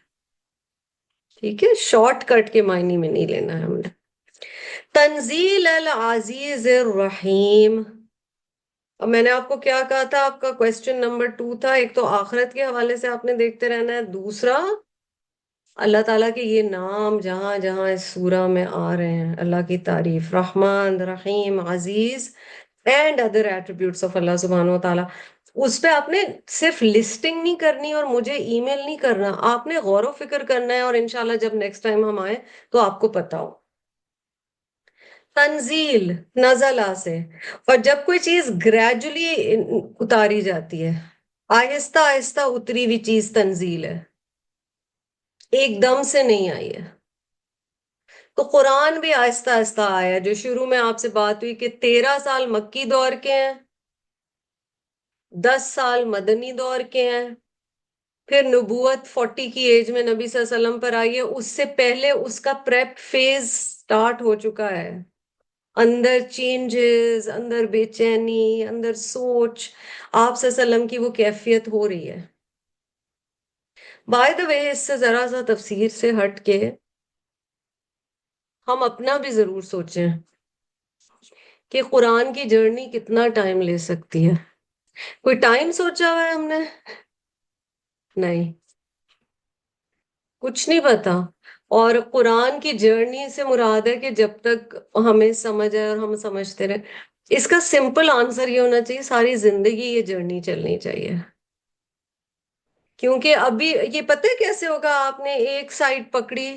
ٹھیک ہے، شارٹ کٹ کے معنی میں نہیں لینا ہے ہم نے. تنزیل العزیز الرحیم. اب میں نے آپ کو کیا کہا تھا، آپ کا کوسچن نمبر 2 تھا. ایک تو آخرت کے حوالے سے آپ نے دیکھتے رہنا ہے، دوسرا اللہ تعالیٰ کے یہ نام جہاں جہاں اس سورہ میں آ رہے ہیں، اللہ کی تعریف، رحمان، رحیم، عزیز اینڈ ادر ایٹریبیوٹس آف اللہ سبحانہ و تعالیٰ. اس پہ آپ نے صرف لسٹنگ نہیں کرنی اور مجھے ای میل نہیں کرنا، آپ نے غور و فکر کرنا ہے، اور انشاءاللہ جب نیکسٹ ٹائم ہم آئیں تو آپ کو پتا ہو. تنزیل نزلہ سے، اور جب کوئی چیز گریجولی اتاری جاتی ہے، آہستہ آہستہ اتری ہوئی چیز تنزیل ہے، ایک دم سے نہیں آئی ہے. تو قرآن بھی آہستہ آہستہ آیا. جو شروع میں آپ سے بات ہوئی کہ 13 سال مکی دور کے ہیں، 10 سال مدنی دور کے ہیں، پھر نبوت 40 کی ایج میں نبی صلی اللہ علیہ وسلم پر آئی ہے. اس سے پہلے اس کا پریپ فیز سٹارٹ ہو چکا ہے. اندر چینجز، اندر بے چینی، اندر سوچ، آپ صلی اللہ علیہ وسلم کی وہ کیفیت ہو رہی ہے. بائی دا وے، اس سے ذرا سا تفسیر سے ہٹ کے ہم اپنا بھی ضرور سوچیں کہ قرآن کی جرنی کتنا ٹائم لے سکتی ہے؟ کوئی ٹائم سوچا ہوا ہے ہم نے؟ نہیں، کچھ نہیں پتا. اور قرآن کی جرنی سے مراد ہے کہ جب تک ہمیں سمجھ آئے اور ہم سمجھتے رہے. اس کا سمپل آنسر یہ ہونا چاہیے ساری زندگی یہ جرنی چلنی چاہیے. کیونکہ ابھی یہ پتہ ہے کیسے ہوگا، آپ نے ایک سائڈ پکڑی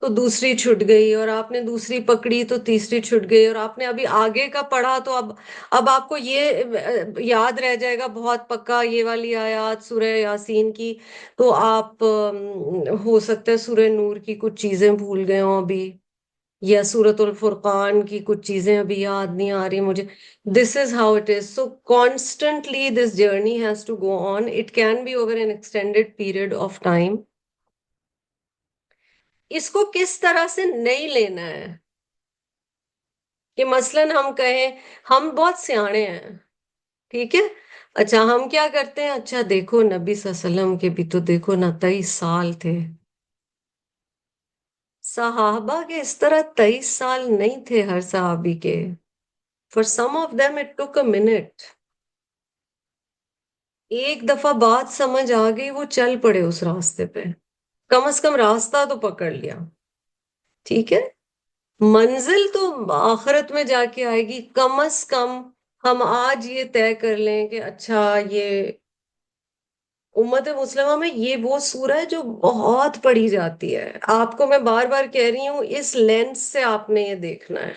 تو دوسری چھٹ گئی، اور آپ نے دوسری پکڑی تو تیسری چھٹ گئی، اور آپ نے ابھی آگے کا پڑھا تو اب آپ کو یہ یاد رہ جائے گا بہت پکا یہ والی آیات سورہ یاسین کی، تو آپ ہو سکتا ہے سورہ نور کی کچھ چیزیں بھول گئے ہوں ابھی، یا سورۃ الفرقان کی کچھ چیزیں ابھی یاد نہیں آ رہی مجھے. This is how it is. So constantly this journey has to go on. It can be over an extended period of time. اس کو کس طرح سے نہیں لینا ہے کہ مثلاً ہم کہیں ہم بہت سیانے ہیں، ٹھیک ہے، اچھا ہم کیا کرتے ہیں، اچھا دیکھو نبی صلی اللہ علیہ وسلم کے بھی تو دیکھو نا 23 سال تھے. صحابہ کے اس طرح 23 سال نہیں تھے ہر صحابی کے. For some of them it took a minute. ایک دفعہ بات سمجھ آ گئی وہ چل پڑے اس راستے پہ، کم از کم راستہ تو پکڑ لیا. ٹھیک ہے، منزل تو آخرت میں جا کے آئے گی. کم از کم ہم آج یہ طے کر لیں کہ اچھا یہ امت مسلمہ میں یہ وہ سورہ ہے جو بہت پڑھی جاتی ہے. آپ کو میں بار بار کہہ رہی ہوں اس لینس سے آپ نے یہ دیکھنا ہے.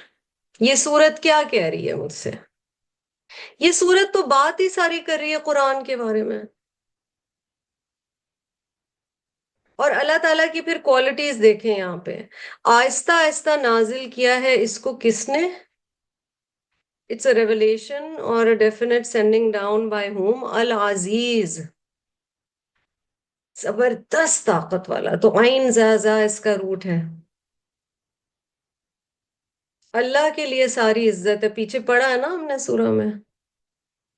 یہ سورت کیا کہہ رہی ہے مجھ سے؟ یہ سورت تو بات ہی ساری کر رہی ہے قرآن کے بارے میں. اور اللہ تعالیٰ کی پھر کوالٹیز دیکھیں یہاں پہ. آہستہ آہستہ نازل کیا ہے اس کو کس نے؟ It's a revelation or a definite sending down by whom? العزیز، زبردست طاقت والا. تو عین زازا اس کا روٹ ہے. اللہ کے لیے ساری عزت ہے. پیچھے پڑھا ہے نا ہم نے سورہ میں،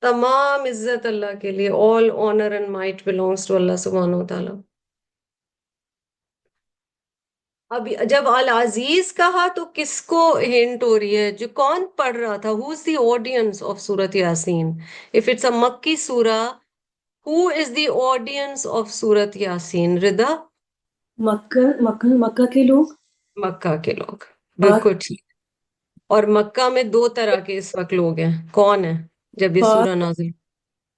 تمام عزت اللہ کے لیے. all honor and might belongs to اللہ سبحانہ وتعالیٰ. اب جب العزیز کہا تو کس کو ہنٹ ہو رہی ہے؟ جو کون پڑھ رہا تھا؟ who is the audience of سورۃ یاسین؟ if it's a مکی سورہ، who is the audience of سورۃ یاسین؟ ردا؟ مکہ کے لوگ. مکہ کے لوگ، بالکل ٹھیک. اور مکہ میں 2 طرح کے اس وقت لوگ ہیں. کون ہیں جب یہ کفار سورہ نازل؟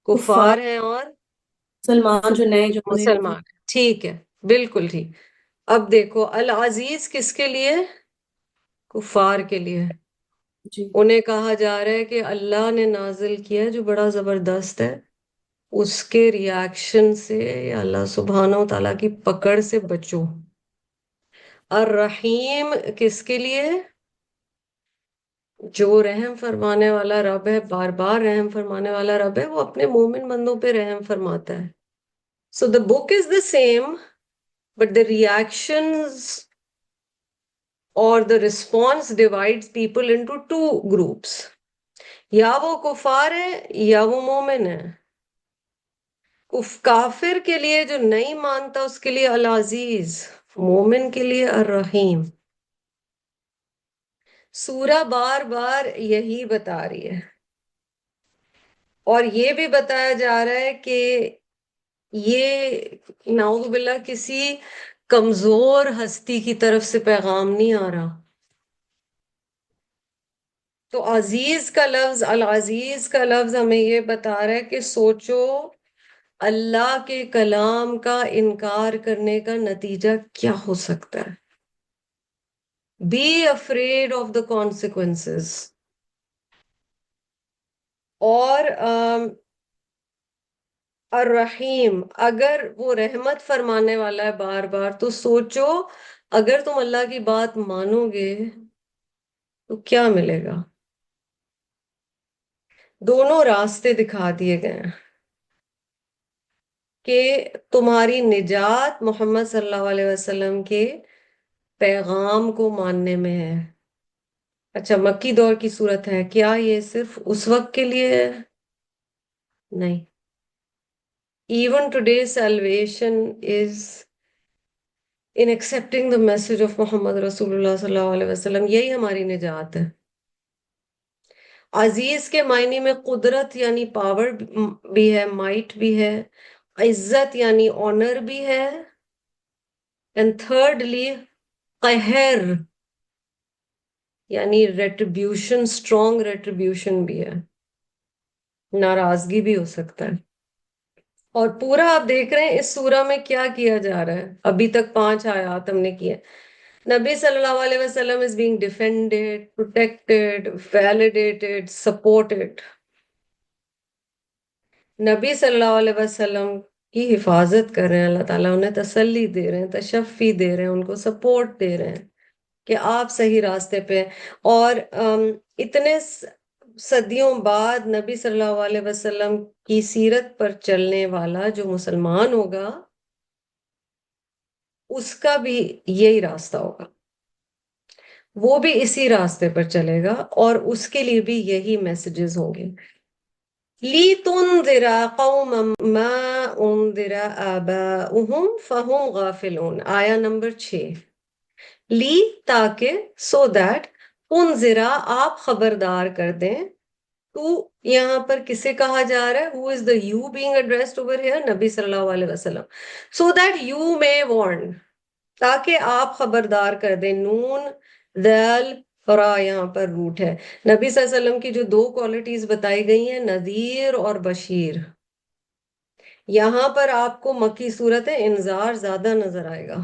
کفار ہیں اور مسلمان جو نئے جو مسلمان ہیں. ٹھیک ہے، بالکل ٹھیک. اب دیکھو العزیز کس کے لیے؟ کفار کے لیے. جی انہیں کہا جا رہا ہے کہ اللہ نے نازل کیا جو بڑا زبردست ہے، اس کے ریاکشن سے یا اللہ سبحانہ و تعالیٰ کی پکڑ سے بچو. الرحیم کس کے لیے؟ جو رحم فرمانے والا رب ہے، بار بار رحم فرمانے والا رب ہے، وہ اپنے مومن بندوں پہ رحم فرماتا ہے. So the book is the same, but the reactions or the response divides people into 2 groups. یا وہ کفار ہے یا وہ مومن ہے. کافر کے لیے جو نہیں مانتا اس کے لیے العزیز، مومن کے لیے الرحیم. سورہ بار بار یہی بتا رہی ہے، اور یہ بھی بتایا جا رہا ہے کہ یہ نعوذ باللہ کسی کمزور ہستی کی طرف سے پیغام نہیں آ رہا. تو عزیز کا لفظ، العزیز کا لفظ ہمیں یہ بتا رہا ہے کہ سوچو اللہ کے کلام کا انکار کرنے کا نتیجہ کیا ہو سکتا ہے. Be afraid of the consequences. اور الرحیم، اگر وہ رحمت فرمانے والا ہے بار بار، تو سوچو اگر تم اللہ کی بات مانو گے تو کیا ملے گا. دونوں راستے دکھا دیے گئے ہیں کہ تمہاری نجات محمد صلی اللہ علیہ وسلم کے پیغام کو ماننے میں ہے. اچھا مکی دور کی صورت ہے، کیا یہ صرف اس وقت کے لیے ہے؟ نہیں. Even today salvation is in accepting the message of محمد رسول اللہ صلی اللہ علیہ وسلم. یہی ہماری نجات ہے. عزیز کے معنی میں قدرت یعنی پاور بھی ہے، مائٹ بھی ہے، عزت یعنی آنر بھی ہے، اینڈ تھرڈلی قہر یعنی ریٹریبیوشن، اسٹرانگ ریٹریبیوشن بھی ہے، ناراضگی بھی ہو سکتا ہے. اور پورا آپ دیکھ رہے ہیں اس سورہ میں کیا کیا جا رہا ہے. ابھی تک 5 آیات ہم نے کیے. نبی صلی اللہ علیہ وسلم is being defended, protected, validated, supported. نبی صلی اللہ علیہ وسلم کی حفاظت کر رہے ہیں اللہ تعالیٰ، انہیں تسلی دے رہے ہیں، تشفی دے رہے ہیں، ان کو سپورٹ دے رہے ہیں کہ آپ صحیح راستے پہ. اور اتنے صدیوں بعد نبی صلی اللہ علیہ وسلم کی سیرت پر چلنے والا جو مسلمان ہوگا اس کا بھی یہی راستہ ہوگا، وہ بھی اسی راستے پر چلے گا اور اس کے لیے بھی یہی میسیجز ہوں گے. لِتُنذِرَ قَوْمًا مَا أُنذِرَ آبَاؤُهُمْ فَهُمْ غَافِلُونَ. آیا نمبر 6. لی تاکہ، سو دیٹ، انذرا آپ خبردار کر دیں. تو یہاں پر کسے کہا جا رہا ہے؟ who is the you being addressed over here؟ نبی صلی اللہ علیہ وسلم. so that you may warn، تاکہ آپ خبردار کر دیں. نون ذال را یہاں پر روٹ ہے. نبی صلی اللہ علیہ وسلم کی جو 2 کوالٹیز بتائی گئی ہیں، نذیر اور بشیر، یہاں پر آپ کو مکی صورت انذار زیادہ نظر آئے گا.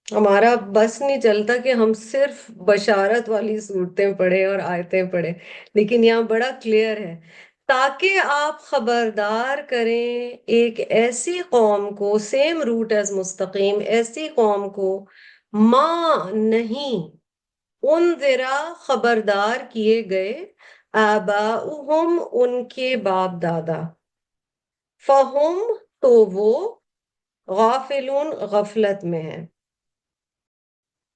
ہمارا بس نہیں چلتا کہ ہم صرف بشارت والی صورتیں پڑھیں اور آیتیں پڑھیں، لیکن یہاں بڑا کلیئر ہے، تاکہ آپ خبردار کریں ایک ایسی قوم کو، سیم روٹ ایز مستقیم، ایسی قوم کو، ماں نہیں، انذرا خبردار کیے گئے، آباؤہم ان کے باپ دادا، فہم تو وہ، غافلون غفلت میں ہیں.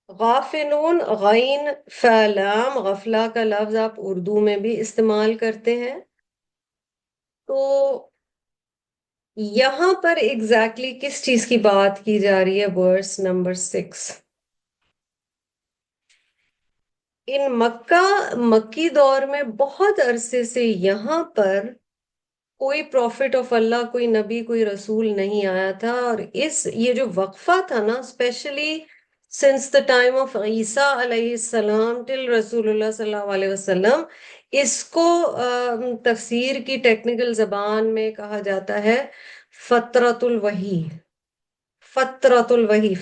غافلون غین فعلام، غفلہ کا لفظ آپ اردو میں بھی استعمال کرتے ہیں. تو یہاں پر ایگزیکٹلی کس چیز کی بات کی جا رہی ہے؟ Verse number 6. ان مکی دور میں بہت عرصے سے یہاں پر کوئی پروفٹ آف اللہ، کوئی نبی، کوئی رسول نہیں آیا تھا. اور یہ جو وقفہ تھا نا، especially since the time of Isa علیہ السلام till رسول اللہ صلی اللہ علیہ وسلم، اس کو تفسیر کی ٹیکنیکل زبان میں کہا جاتا ہے فترۃ الوحی. فترۃ الوحی،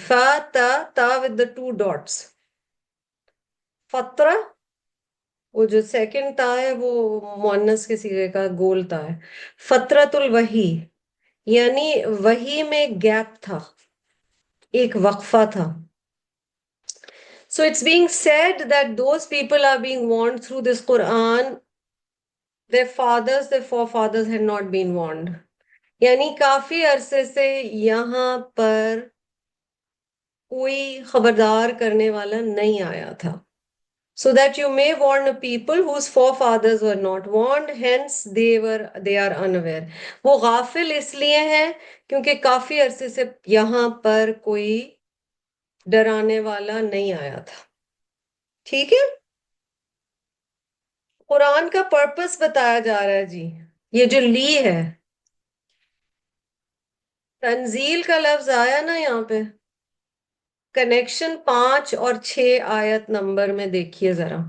تا with the 2 dots. فترہ، وہ جو سیکنڈ تا ہے وہ مؤنث کے صیغے کا گول تا ہے. فترۃ الوحی یعنی وحی میں گیپ تھا، ایک وقفہ تھا. So it's being said that those people are being warned through this Quran. Their fathers, their forefathers had not been warned. یعنی کافی عرصے سے یہاں پر کوئی خبردار کرنے والا نہیں آیا تھا. So that you may warn a people whose forefathers were not warned, hence they are unaware. وہ غافل اس لیے ہیں کیونکہ کافی عرصے سے یہاں پر کوئی ڈرانے والا نہیں آیا تھا. ٹھیک ہے، قرآن کا پرپس بتایا جا رہا ہے جی. یہ جو لی ہے، تنزیل کا لفظ آیا نا یہاں پہ، کنیکشن 5 اور 6 آیت نمبر میں دیکھیے ذرا.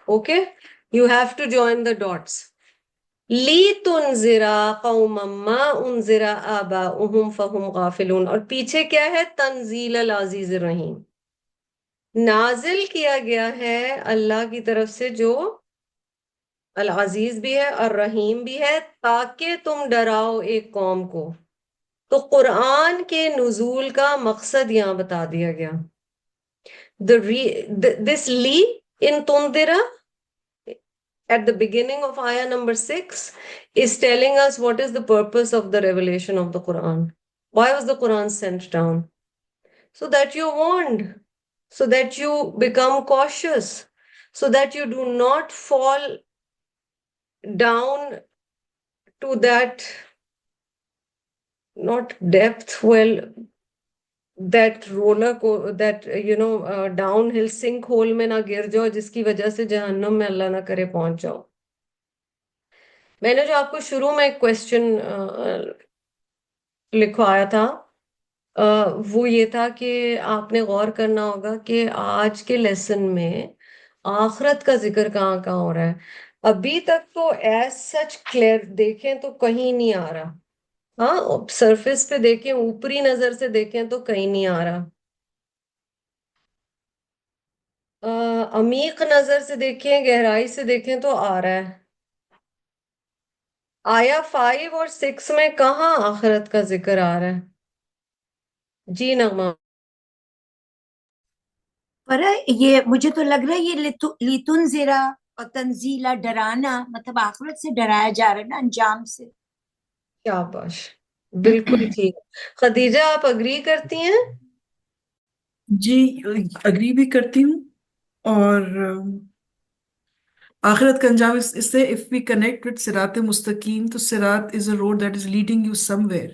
Okay, you have to join the dots. لی تنذرا قوما ما انذر آباؤہم فہم غافلون. اور پیچھے کیا ہے؟ تنزیل العزیز الرحیم، نازل کیا گیا ہے اللہ کی طرف سے جو العزیز بھی ہے اور رحیم بھی ہے، تاکہ تم ڈراؤ ایک قوم کو. تو قرآن کے نزول کا مقصد یہاں بتا دیا گیا. This لی in تنذرا at the beginning of ayah number 6 is telling us what is the purpose of the revelation of the Quran. Why was the Quran sent down? So that you're warned, so that you become cautious, so that you do not fall down to that, not depth, well, that roller کو that down hill sink hole میں نہ گر جاؤ جس کی وجہ سے جہنم میں اللہ نہ کرے پہنچ جاؤ. میں نے جو آپ کو شروع میں ایک کوشچن لکھوایا تھا وہ یہ تھا کہ آپ نے غور کرنا ہوگا کہ آج کے لیسن میں آخرت کا ذکر کہاں کہاں ہو رہا ہے. ابھی تک تو ایز سچ کلیئر دیکھیں تو کہیں نہیں آ رہا. ہاں سرفیس پہ دیکھیں, اوپری نظر سے دیکھیں تو کہیں نہیں آ رہا. عمیق نظر سے دیکھیں, گہرائی سے دیکھیں تو آ رہا ہے. آیا 5 اور 6 میں کہاں آخرت کا ذکر آ رہا ہے؟ جی نغمہ. پر یہ مجھے تو لگ رہا ہے یہ لتنذرا اور تنزیلا ڈرانا, مطلب آخرت سے ڈرایا جا رہا ہے نا, انجام سے. کیا باش, بالکل ٹھیک. خدیجہ آپ اگری کرتی ہیں؟ جی اگری بھی کرتی ہوں. اور آخرت کا انجام اس سے if we connect with صراط مستقیم تو صراط is a road that is leading you somewhere.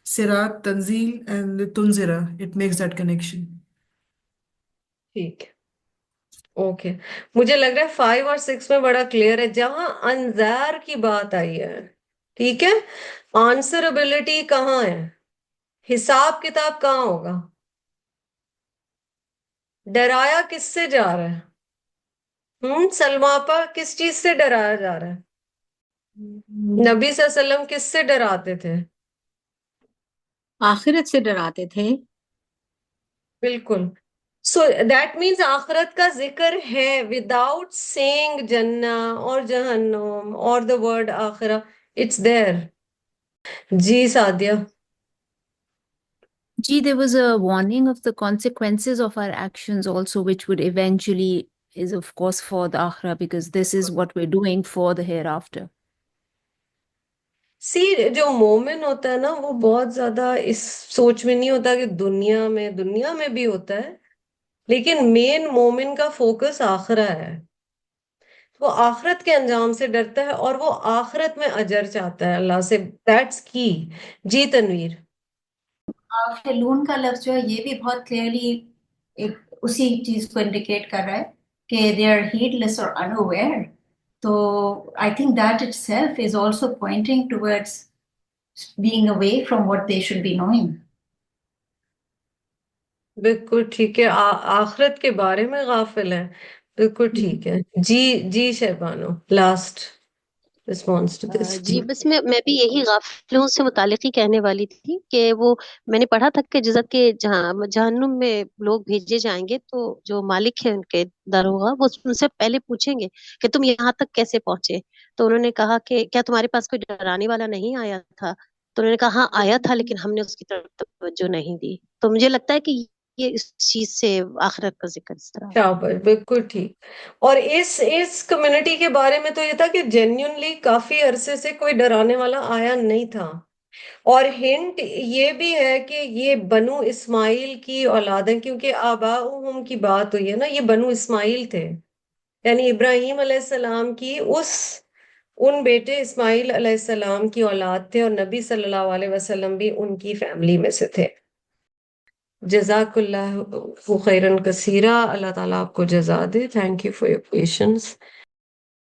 صراط, تنزیل and تنذرا, it makes that connection. ٹھیک ہے, اوکے. مجھے لگ رہا ہے 5 اور 6 میں بڑا کلیئر ہے. جہاں انذار کی بات آئی ہے, ٹھیک ہے, آنسربلٹی کہاں ہے, حساب کتاب کہاں ہوگا, ڈرایا کس سے جا رہا ہے؟ سلماپا کس چیز سے ڈرایا جا رہا ہے؟ نبی صلی اللہ علیہ وسلم کس سے ڈراتے تھے؟ آخرت سے ڈراتے تھے. بالکل. سو دیٹ مینس آخرت کا ذکر ہے وداؤٹ سینگ جنہ اور جہنم اور the word akhirah, it's there. جی Sadia. Gee, there was a warning of the consequences of our actions also, which would eventually is of course for the akhirah, because this is what we're doing for the hereafter. جو مومن ہوتا ہے نا وہ بہت زیادہ اس سوچ میں نہیں ہوتا کہ دنیا میں بھی ہوتا ہے, لیکن مین مومن کا فوکس آخرہ ہے. وہ آخرت کے انجام سے ڈرتا ہے اور وہ آخرت میں اجر چاہتا ہے اللہ سے. دیٹس کی. جی تنویر. غافلون کا لفظ جو ہے یہ بھی بہت کلیئرلی اسی چیز کو انڈیکیٹ کر رہا ہے کہ they are heedless or unaware. تو I think that itself is also pointing towards being away from what they should be knowing. بالکل ٹھیک ہے, آخرت کے بارے میں غافل ہے. بالکل ٹھیک ہے. جی شہبانو, لاسٹ ریسپانس ٹو دس. جی بس میں بھی یہی غافلوں سے متعلق ہی کہنے والی تھی کہ وہ میں نے پڑھا تھا کہ جزت کے جہنم میں لوگ بھیجے جائیں گے تو جو مالک ہیں ان کے داروغہ وہ ان سے پہلے پوچھیں گے کہ تم یہاں تک کیسے پہنچے. تو انہوں نے کہا کہ کیا تمہارے پاس کوئی ڈرانے والا نہیں آیا تھا؟ تو انہوں نے کہا ہاں آیا تھا لیکن ہم نے اس کی طرف توجہ نہیں دی. تو مجھے لگتا ہے کہ یہ اس چیز سے آخرت کا ذکر اس طرح. شاباش, بالکل ٹھیک. اور اس کمیونٹی کے بارے میں تو یہ تھا کہ جینیونلی کافی عرصے سے کوئی ڈرانے والا آیا نہیں تھا. اور ہنٹ یہ بھی ہے کہ یہ بنو اسماعیل کی اولاد ہیں, کیونکہ آباؤہم کی بات ہوئی ہے نا, یہ بنو اسماعیل تھے, یعنی ابراہیم علیہ السلام کی ان بیٹے اسماعیل علیہ السلام کی اولاد تھے, اور نبی صلی اللہ علیہ وسلم بھی ان کی فیملی میں سے تھے. جزاک اللہ خیرن کثیرہ. اللہ تعالیٰ آپ کو جزا دے. Thank you for your patience.